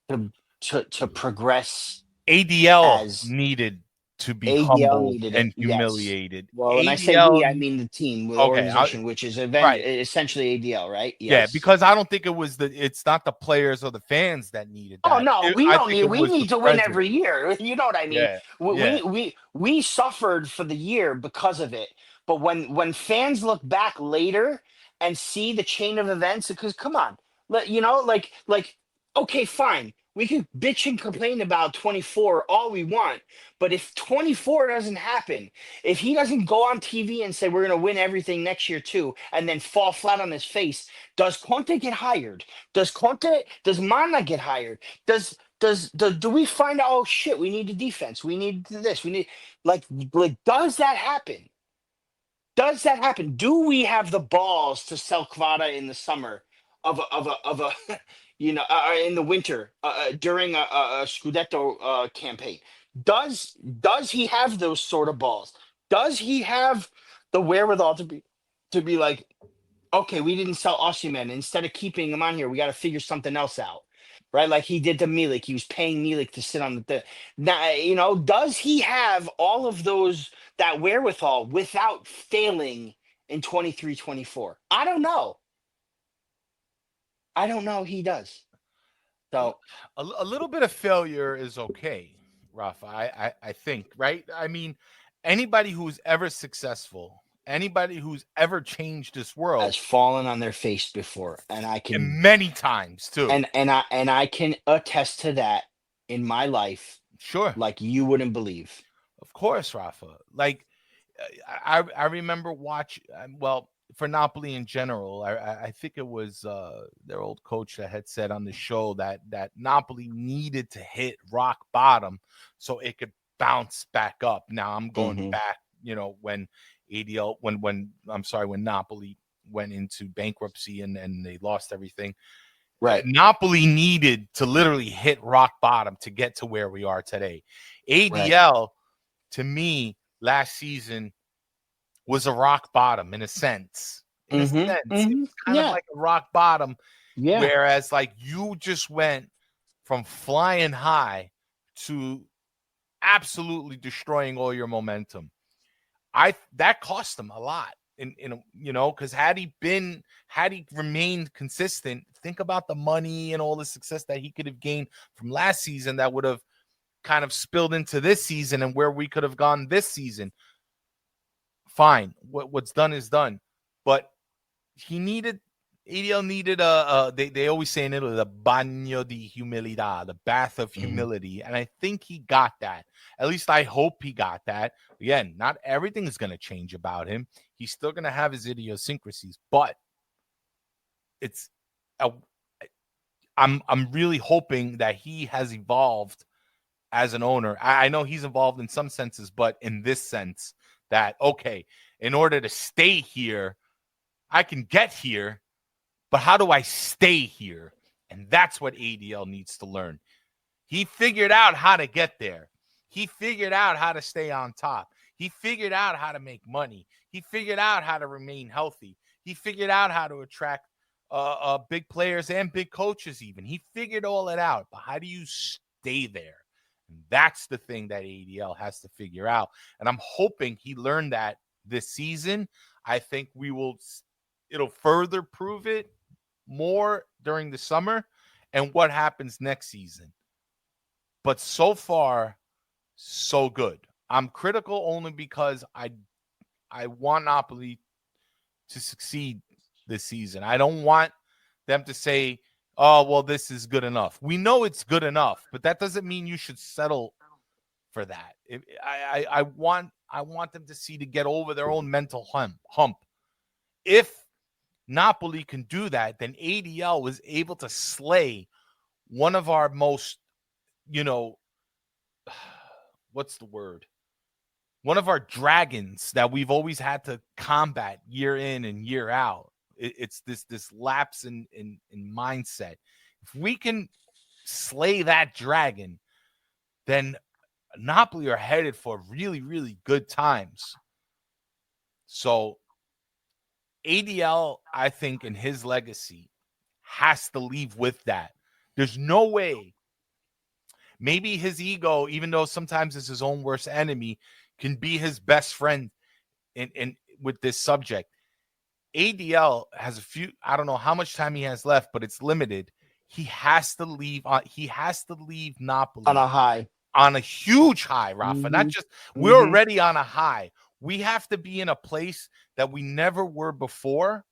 to progress. ADL As needed to be ADL humbled needed it. and Yes. humiliated. Well, when I say we, ADL, I mean the team, the okay, organization, which is right. essentially ADL, right? Yeah, Yes. because I don't think it's not the players or the fans that needed Oh that. no, we I don't think need. it We was the need to win president. every year. You know what I mean? Yeah, We yeah. we suffered for the year because of it. But when fans look back later and see the chain of events, because come on, like okay, fine, we can bitch and complain about 24 all we want, but if 24 doesn't happen, if he doesn't go on TV and say we're gonna win everything next year too, and then fall flat on his face, does Conte get hired? Does Mana get hired? Do we find out, oh shit, we need a defense, we need this, we need like does that happen? Does that happen? Do we have the balls to sell Kvara in the summer of a in the winter during a scudetto campaign? Does he have those sort of balls? Does he have the wherewithal to be like, okay, we didn't sell Osimhen. Instead of keeping him on here, we got to figure something else out, right? Like he did to Milik. He was paying Milik to sit on the. Now, does he have all of that wherewithal without failing in 23, 24? I don't know. I don't know. He does. So A little bit of failure is okay, Rafa. I think, right? I mean, anybody who's ever successful, anybody who's ever changed this world, has fallen on their face before, and I and can many times too. and I can attest to that in my life, Sure, like you wouldn't believe. of course, Rafa. Like I remember well, for Napoli in general. I think it was their old coach that had said on the show that Napoli needed to hit rock bottom so it could bounce back up. Now I'm going back, when ADL when Napoli went into bankruptcy and they lost everything. Right. Napoli needed to literally hit rock bottom to get to where we are today. Right. ADL, to me, last season was a rock bottom in a sense. In a sense, it was kind of Yeah. like a rock bottom, Yeah. whereas like you just went from flying high to absolutely destroying all your momentum. That cost him a lot. Because had he remained consistent, think about the money and all the success that he could have gained from last season that would have kind of spilled into this season and where we could have gone this season. Fine, what's done is done, but ADL needed they always say in Italy, the bagno di humilità, the bath of humility, and I think he got that. At least I hope he got that. Again, not everything is going to change about him. He's still going to have his idiosyncrasies, but I'm really hoping that he has evolved as an owner. I know he's involved in some senses, but in this sense that, okay, in order to stay here, I can get here, but how do I stay here? And that's what ADL needs to learn. He figured out how to get there. He figured out how to stay on top. He figured out how to make money. He figured out how to remain healthy. He figured out how to attract big players and big coaches even. He figured all it out. But how do you stay there? And that's the thing that ADL has to figure out. And I'm hoping he learned that this season. I think it'll further prove it more during the summer and what happens next season. But so far, so good. I'm critical only because I want Napoli to succeed this season. I don't want them to say, oh, well, this is good enough. We know it's good enough, but that doesn't mean you should settle for that. I want them to get over their own mental hump. If Napoli can do that, then ADL was able to slay one of our most, what's the word? One of our dragons that we've always had to combat year in and year out. It's this lapse in mindset. If we can slay that dragon, then Napoli are headed for really, really good times. So ADL, I think, in his legacy, has to leave with that. There's no way Maybe his ego, even though sometimes it's his own worst enemy, can be his best friend in with this subject. ADL has a few, I don't know how much time he has left, but it's limited. He has to leave Napoli On a high. on a huge high, Rafa. Not just we're already on a high. We have to be in a place that we never were before,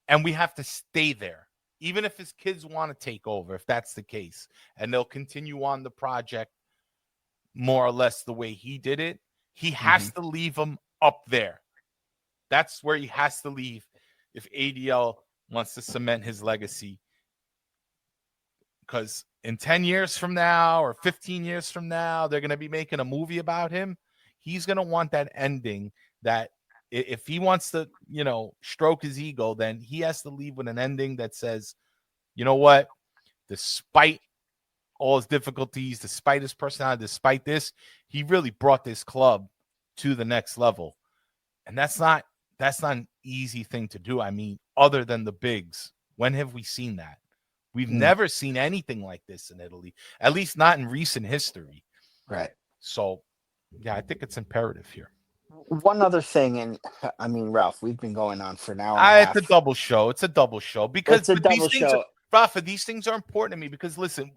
and we have to stay there. Even if his kids want to take over, if that's the case, and they'll continue on the project more or less the way he did it, he has to leave them up there. That's where he has to leave if ADL wants to cement his legacy. Because in 10 years from now or 15 years from now, they're going to be making a movie about him. He's going to want that ending that if he wants to, stroke his ego, then he has to leave with an ending that says, you know what, despite all his difficulties, despite his personality, despite this, he really brought this club to the next level. And that's not an easy thing to do. I mean, other than the bigs, when have we seen that? We've never seen anything like this in Italy, at least not in recent history. Right. So, yeah, I think it's imperative here. One other thing, and I mean, Ralph, we've been going on for an hour and a half. It's a double show. It's a double show because Rafa, these things are important to me because listen,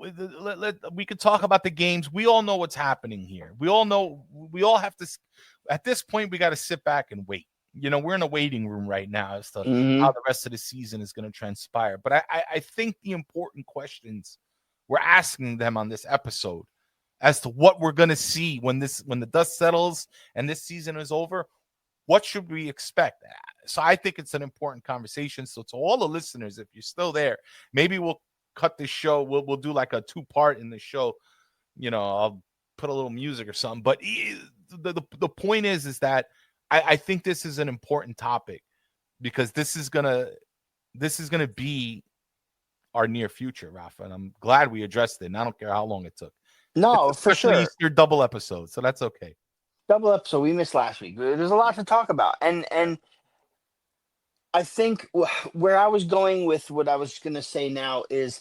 we could talk about the games. We all know what's happening here. We all have to. At this point, we got to sit back and wait. We're in a waiting room right now as to how the rest of the season is going to transpire. But I think the important questions we're asking them on this episode as to what we're going to see when the dust settles and this season is over, what should we expect? So I think it's an important conversation. So to all the listeners, if you're still there, maybe we'll cut this show. We'll do like a 2-part in the show. I'll put a little music or something. But the point is that I think this is an important topic because this is gonna be our near future, Rafa. And I'm glad we addressed it. And I don't care how long it took. No, for sure. Easter double episode, so that's okay. Double episode. We missed last week. There's a lot to talk about, and I think where I was going with what I was going to say now is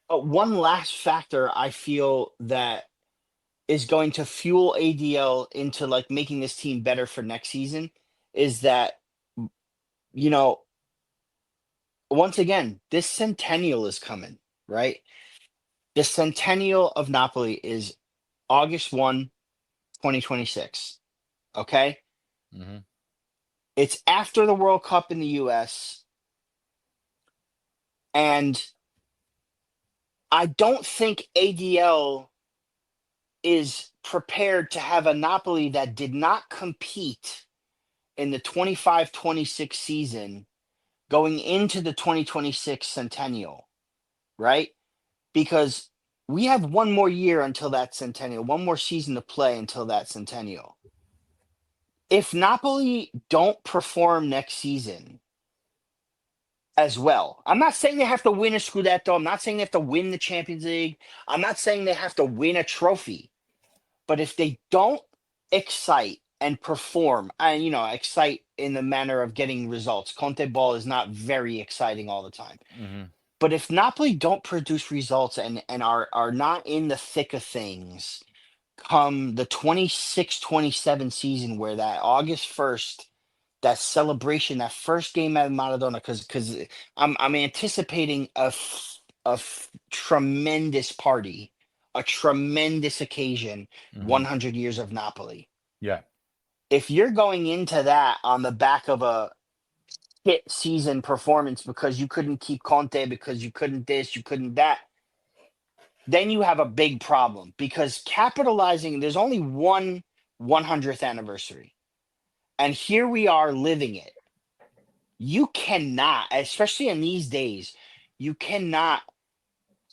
one last factor I feel that is going to fuel ADL into like making this team better for next season is that, once again, this centennial is coming, right? The centennial of Napoli is August 1, 2026. Okay? It's after the World Cup in the US. And I don't think ADL is prepared to have a Napoli that did not compete in the 25-26 season going into the 2026 centennial, right? Because we have one more year until that centennial, one more season to play until that centennial. If Napoli don't perform next season as well, I'm not saying they have to win a scudetto. I'm not saying they have to win the Champions League. I'm not saying they have to win a trophy. But if they don't excite and perform, and excite in the manner of getting results, Conte ball is not very exciting all the time. But if Napoli don't produce results and are not in the thick of things come the 26-27 season, where that August 1st, that celebration, that first game at Maradona, because I'm anticipating a tremendous party, a tremendous occasion, 100 years of Napoli. Yeah. If you're going into that on the back of a hit season performance because you couldn't keep Conte, because you couldn't this, you couldn't that, then you have a big problem, because capitalizing, there's only one 100th anniversary. And here we are living it. You cannot, especially in these days, you cannot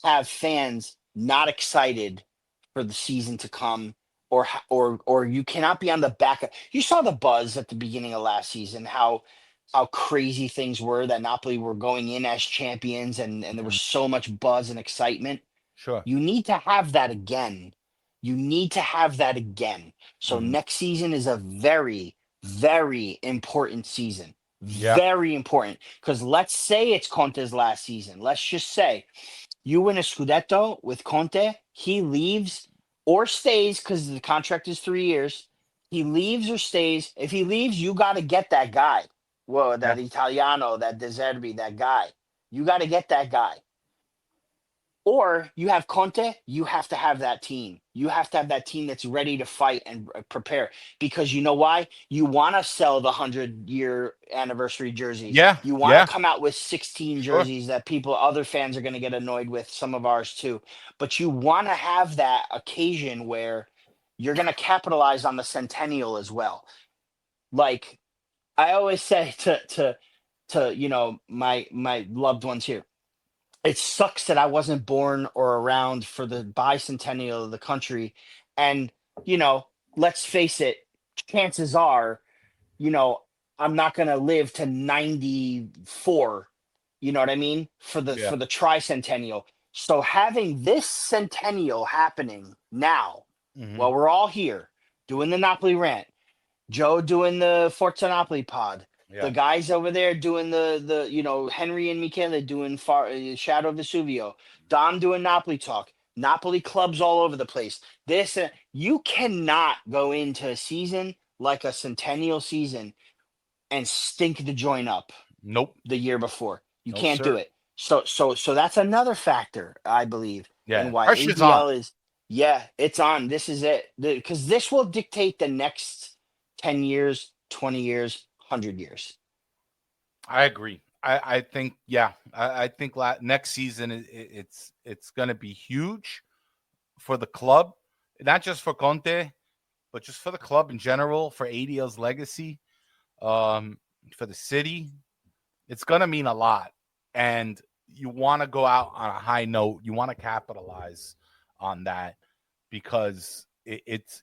have fans not excited for the season to come, or you cannot be on the back of. You saw the buzz at the beginning of last season, how crazy things were, that Napoli were going in as champions, and there was so much buzz and excitement. Sure. You need to have that again. So next season is a very, very important season. Very important. Because let's say it's Conte's last season. Let's just say You win a scudetto with Conte, he leaves or stays because the contract is 3 years. He leaves or stays. If he leaves, you got to get that guy. Whoa, Yeah. that Italiano, that De Zerbi, that guy. You got to get that guy. Or you have Conte, you have to have that team. You have to have that team that's ready to fight and prepare. Because you know why? You want to sell the 100-year anniversary jerseys. Yeah. You want Yeah. to come out with 16 Sure. jerseys that other fans are going to get annoyed with, some of ours too. But you want to have that occasion where you're going to capitalize on the centennial as well. Like I always say to my loved ones here, it sucks that I wasn't born or around for the bicentennial of the country. And, let's face it, chances are, you know, I'm not going to live to 94, you know what I mean? For the Yeah. tricentennial. So having this centennial happening now, while we're all here doing the Napoli rant, Joe doing the Forza Napoli pod, Yeah. the guys over there doing the Henry and Michele doing Shadow Vesuvio, Dom doing Napoli talk, Napoli clubs all over the place. You cannot go into a season like a centennial season and stink the joint up Nope. the year before. You No, can't do sir. it. So that's another factor, I believe, Yeah. and why Pressure's ADL on. is it's on. This is it. Because this will dictate the next 10 years, 20 years, 100 years. I agree. I think, yeah, I think next season it's going to be huge for the club, not just for Conte, but just for the club in general, for ADL's legacy, for the city. It's going to mean a lot. And you want to go out on a high note. You want to capitalize on that because it's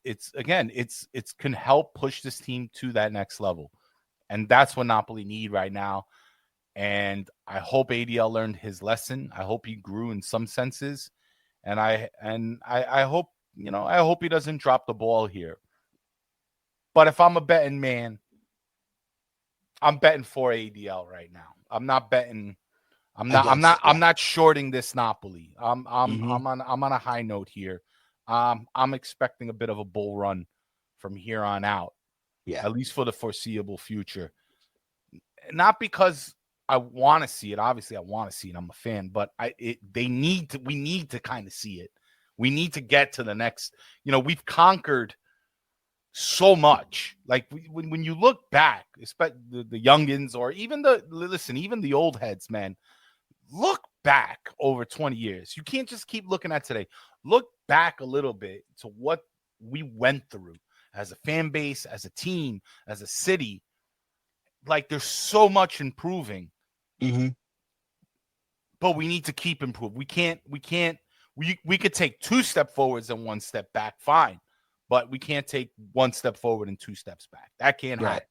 can help push this team to that next level. And that's what Napoli need right now. And I hope ADL learned his lesson. I hope he grew in some senses. And I hope, I hope he doesn't drop the ball here. But if I'm a betting man, I'm betting for ADL right now. I'm not betting. I'm not shorting this Napoli. I'm on a high note here. I'm expecting a bit of a bull run from here on out. Yeah. At least for the foreseeable future. Not because I want to see it. Obviously, I want to see it. I'm a fan, but we need to kind of see it. We need to get to the next. We've conquered so much. Like when you look back, especially the youngins, or even even the old heads, man. Look back over 20 years. You can't just keep looking at today. Look back a little bit to what we went through as a fan base, as a team, as a city. Like there's so much improving, but we need to keep improving. We could take 2 steps forwards and 1 step back. Fine. But we can't take 1 step forward and 2 steps back. That can't happen.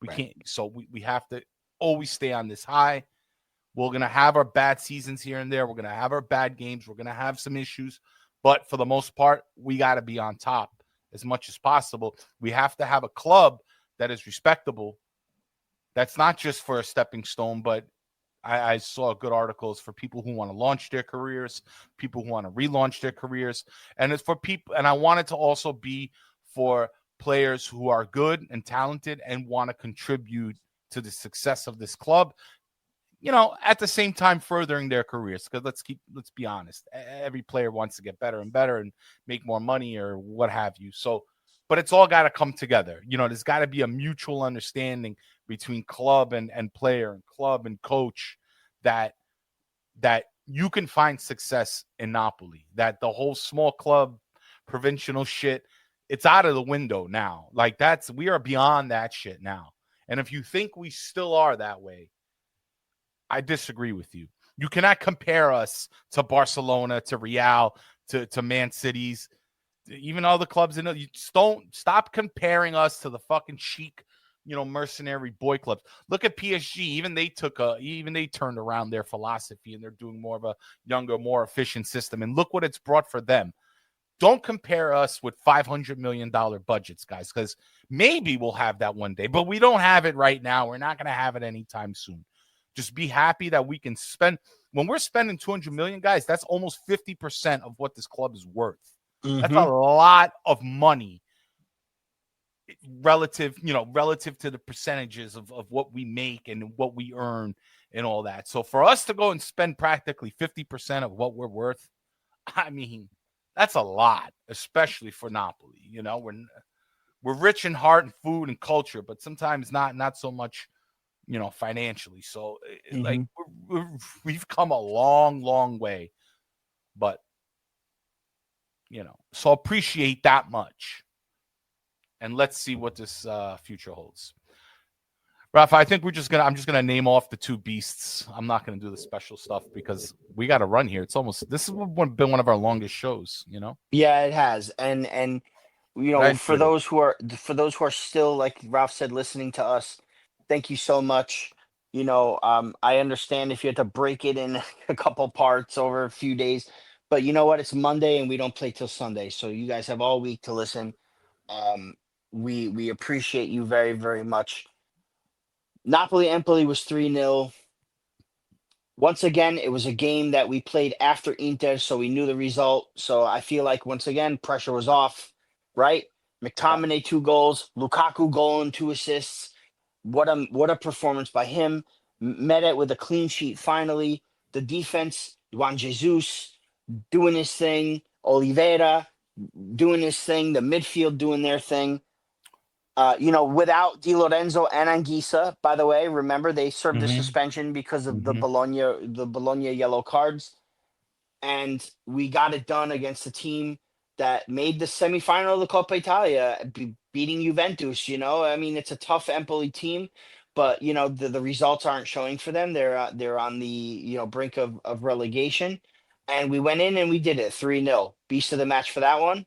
We can't. So we have to always stay on this high. We're going to have our bad seasons here and there. We're going to have our bad games. We're going to have some issues. But for the most part, we got to be on top as much as possible. We have to have a club that is respectable. That's not just for a stepping stone, but I saw good articles for people who want to launch their careers, people who want to relaunch their careers. And it's for people. And I want it to also be for players who are good and talented and want to contribute to the success of this club. At the same time furthering their careers, because let's be honest, every player wants to get better and better and make more money or what have you. So, but it's all got to come together. There's got to be a mutual understanding between club and player and club and coach that you can find success in Napoli, that the whole small club provincial shit, it's out of the window now. Like we are beyond that shit now. And if you think we still are that way, I disagree with you. You cannot compare us to Barcelona, to Real, to Man Cities, even other clubs. You just don't stop comparing us to the fucking chic, mercenary boy clubs. Look at PSG. Even they turned around their philosophy and they're doing more of a younger, more efficient system. And look what it's brought for them. Don't compare us with $500 million budgets, guys, because maybe we'll have that one day, but we don't have it right now. We're not going to have it anytime soon. Just be happy that we can spend. when we're spending 200 million, guys, that's almost 50% of what this club is worth. Mm-hmm. That's a lot of money relative to the percentages of what we make and what we earn and all that. So for us to go and spend practically 50% of what we're worth, I mean, that's a lot, especially for Napoli. You know, we're rich in heart and food and culture, but sometimes not so much, you know, financially. So like we've come a long way, but you know, so appreciate that much. And let's see what this future holds. Raff, I think I'm just gonna name off the two beasts. I'm not gonna do the special stuff because we got to run here. This has been one of our longest shows, you know. Yeah, it has, and you know, for those who are still, like Ralph said, listening to us, thank you so much. You know, I understand if you had to break it in a couple parts over a few days, but you know what? It's Monday and we don't play till Sunday, so you guys have all week to listen. We appreciate you very, very much. Napoli Empoli was 3-0. Once again, it was a game that we played after Inter, so we knew the result. So I feel like once again, pressure was off, right? McTominay 2 goals, Lukaku goal and 2 assists. What a performance by him. Meret with a clean sheet finally. The defense, Juan Jesus doing his thing, Oliveira doing his thing, the midfield doing their thing. You know, without Di Lorenzo and Anguissa, by the way, remember they served a suspension because of the Bologna yellow cards, and we got it done against a team that made the semifinal of the Coppa Italia, beating Juventus. You know, I mean, it's a tough Empoli team, but you know the results aren't showing for them. They're on the brink of relegation, and we went in and we did it 3-0. Beast of the match for that one.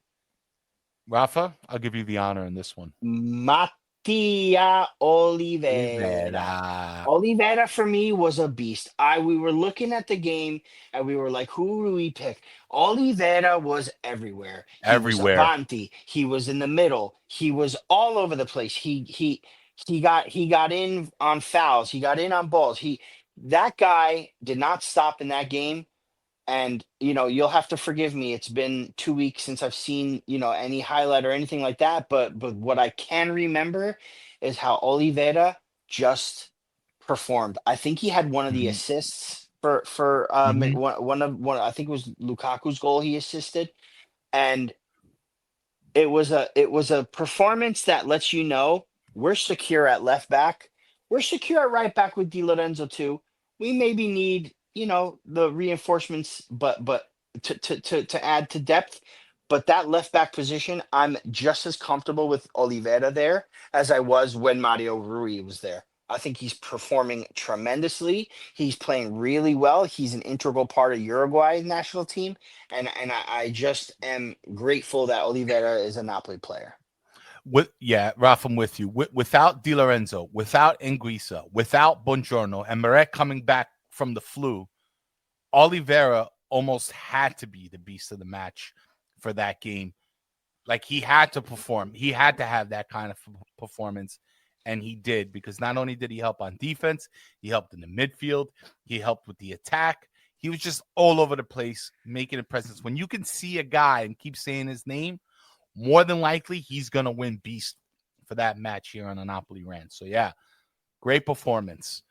Rafa, I'll give you the honor in this one. Mattia Oliveira. Oliveira for me was a beast. We were looking at the game and we were like, who do we pick? Oliveira was everywhere. He was avanti. He was in the middle. He was all over the place. He got in on fouls. He got in on balls. That guy did not stop in that game. And, you know, you'll have to forgive me. It's been 2 weeks since I've seen, you know, any highlight or anything like that. But what I can remember is how Oliveira just performed. I think he had one of the assists for one I think it was Lukaku's goal he assisted. And it was a performance that lets you know we're secure at left back. We're secure at right back with Di Lorenzo too. We maybe need, you know, the reinforcements, but to add to depth. But that left back position, I'm just as comfortable with Oliveira there as I was when Mario Rui was there. I think he's performing tremendously. He's playing really well. He's an integral part of Uruguay's national team, and I just am grateful that Oliveira is a Napoli player. Ralph, I'm with you. Without Di Lorenzo, without Anguissa, without Buongiorno, and Meret coming back from the flu, Oliveira almost had to be the beast of the match for that game. Like, he had to perform. He had to have that kind of performance, and he did, because not only did he help on defense, he helped in the midfield, he helped with the attack. He was just all over the place, making a presence. When you can see a guy and keep saying his name, more than likely he's going to win beast for that match here on the Napoli Rant. So, yeah, great performance.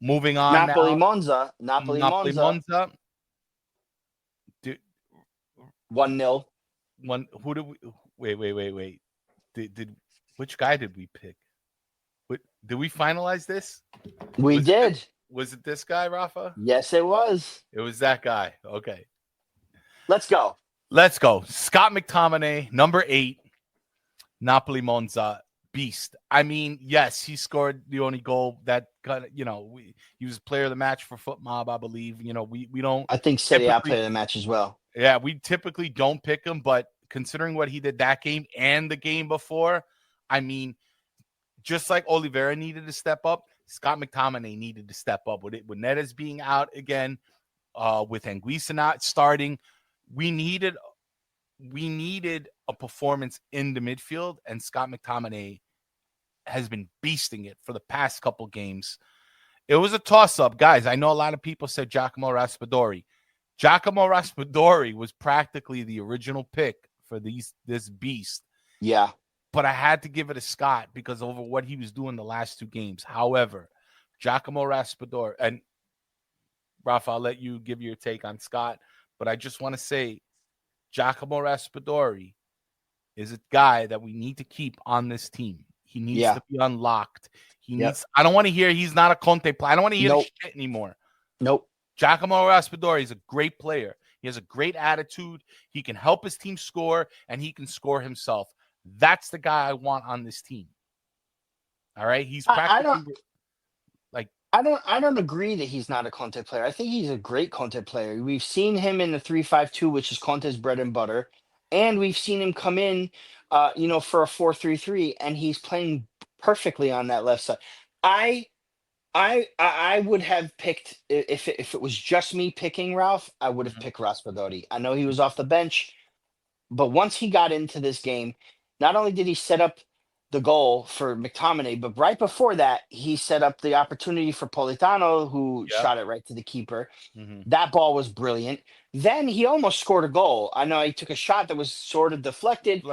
Moving on Napoli now. Monza. Napoli Monza. 1-0. Who did we wait. Did which guy did we pick? Did we finalize this? We did. Was it this guy, Rafa? Yes, it was. It was that guy. Okay. Let's go. Scott McTominay, number 8, Napoli Monza, beast. I mean, yes, he scored the only goal that got, you know, he was player of the match for Foot Mob, I believe. You know, we don't. I think Serie A player of the match as well. Yeah, we typically don't pick him, but considering what he did that game and the game before, I mean, just like Oliveira needed to step up, Scott McTominay needed to step up with it. With Neres being out again, with Anguissa not starting, we needed a performance in the midfield, and Scott McTominay has been beasting it for the past couple games. It was a toss-up, guys. I know a lot of people said Giacomo Raspadori. Giacomo Raspadori was practically the original pick for this beast. Yeah. But I had to give it to Scott because over what he was doing the last 2 games. However, Giacomo Raspadori, and Rafa, I'll let you give your take on Scott, but I just want to say Giacomo Raspadori is a guy that we need to keep on this team. He needs to be unlocked. He needs. I don't want to hear he's not a Conte player. I don't want to hear this shit anymore. Nope. Giacomo Raspadori is a great player. He has a great attitude. He can help his team score, and he can score himself. That's the guy I want on this team. All right, he's practically I don't agree that he's not a Conte player. I think he's a great Conte player. We've seen him in the 3-5-2, which is Conte's bread and butter, and we've seen him come in, for a 4-3-3, and he's playing perfectly on that left side. I would have picked if it was just me picking Ralph, I would have picked Raspadori. I know he was off the bench, but once he got into this game, not only did he set up the goal for McTominay, but right before that, he set up the opportunity for Politano, who shot it right to the keeper. That ball was brilliant. Then he almost scored a goal. I know he took a shot that was sort of deflected,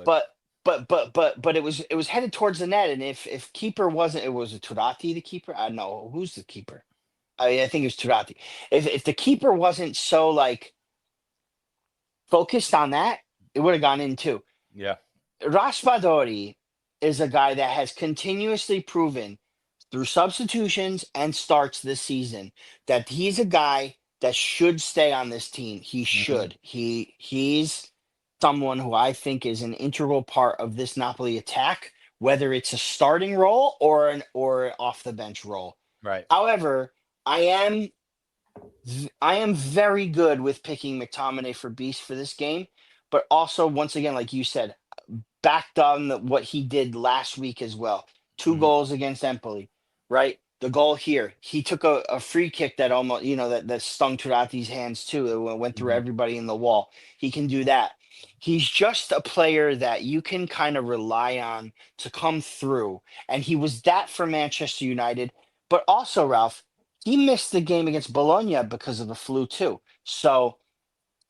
but it was headed towards the net. And if keeper wasn't, it was Turati the keeper. I don't know who's the keeper. I think it was Turati. If the keeper wasn't so like focused on that, it would have gone in too. Yeah. Raspadori is a guy that has continuously proven through substitutions and starts this season that he's a guy that should stay on this team. He should. He's someone who I think is an integral part of this Napoli attack, whether it's a starting role or an off the bench role. Right. However, I am very good with picking McTominay for Beast for this game, but also once again, like you said, backed on what he did last week as well. 2 goals against Empoli, right? The goal here, he took a free kick that almost, that stung Turati's hands too. It went through everybody in the wall. He can do that. He's just a player that you can kind of rely on to come through. And he was that for Manchester United. But also, Ralph, he missed the game against Bologna because of the flu too. So,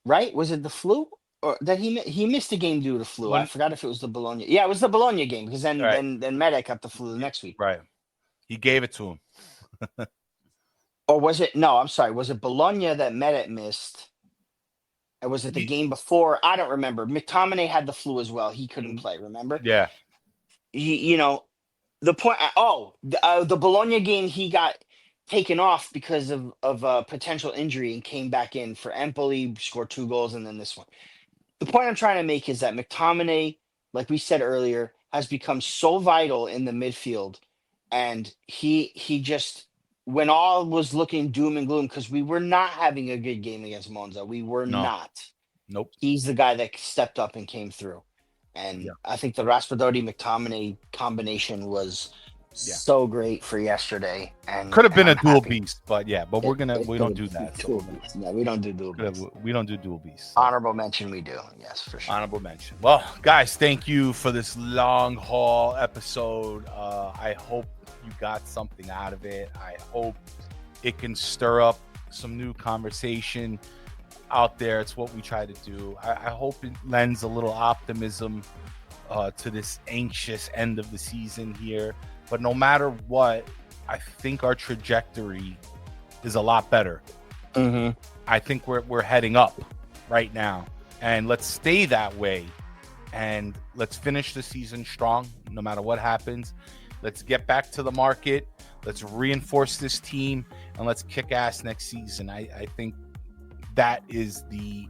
right? Was it the flu? Or that he missed the game due to the flu. I forgot if it was the Bologna. Yeah, it was the Bologna game because then Medic got the flu the next week. Right. He gave it to him. Or was it? No, I'm sorry. Was it Bologna that Medic missed? Or was it the game before? I don't remember. McTominay had the flu as well. He couldn't play. Remember? Yeah. The point. The Bologna game, he got taken off because of a potential injury and came back in for Empoli, scored 2 goals, and then this one. The point I'm trying to make is that McTominay, like we said earlier, has become so vital in the midfield. And he just, when all was looking doom and gloom, because we were not having a good game against Monza. We were not. Nope. He's the guy that stepped up and came through. And I think the Raspadori-McTominay combination was so great for yesterday. And could have been a dual beast, but we don't do that. Yeah, we don't do dual beast. We don't do dual beast. Honorable mention, we do. Yes, for sure. Honorable mention. Well, guys, thank you for this long haul episode. I hope you got something out of it. I hope it can stir up some new conversation out there. It's what we try to do. I hope it lends a little optimism to this anxious end of the season here. But no matter what, I think our trajectory is a lot better. I think we're heading up right now. And let's stay that way. And let's finish the season strong, no matter what happens. Let's get back to the market. Let's reinforce this team. And let's kick ass next season. I think that is the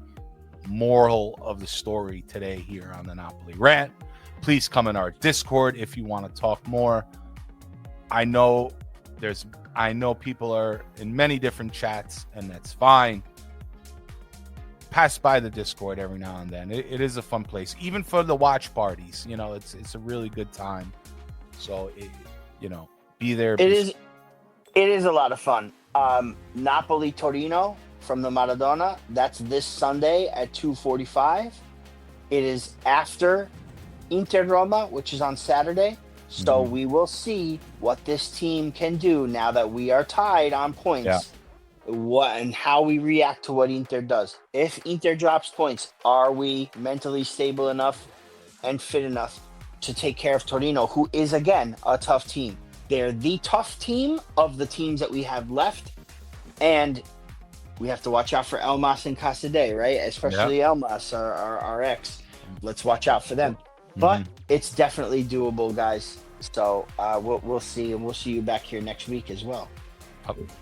moral of the story today here on the Napoli Rant. Please come in our Discord if you want to talk more. I know people are in many different chats, and that's fine. Pass by the Discord every now and then. It is a fun place, even for the watch parties. It's a really good time. So, be there. It is a lot of fun. Napoli Torino from the Maradona. That's this Sunday at 2:45. It is after Inter Roma, which is on Saturday. So we will see what this team can do now that we are tied on points. Yeah. What and how we react to what Inter does. If Inter drops points, are we mentally stable enough and fit enough to take care of Torino, who is again a tough team? They're the tough team of the teams that we have left, and we have to watch out for Elmas and Casadei, right? Especially Elmas, our ex. Let's watch out for them. But it's definitely doable, guys. So we'll see, and we'll see you back here next week as well.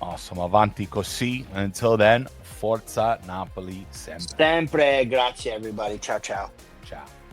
Awesome. Avanti così. And until then, Forza Napoli sempre. Sempre. Grazie, everybody. Ciao, ciao. Ciao.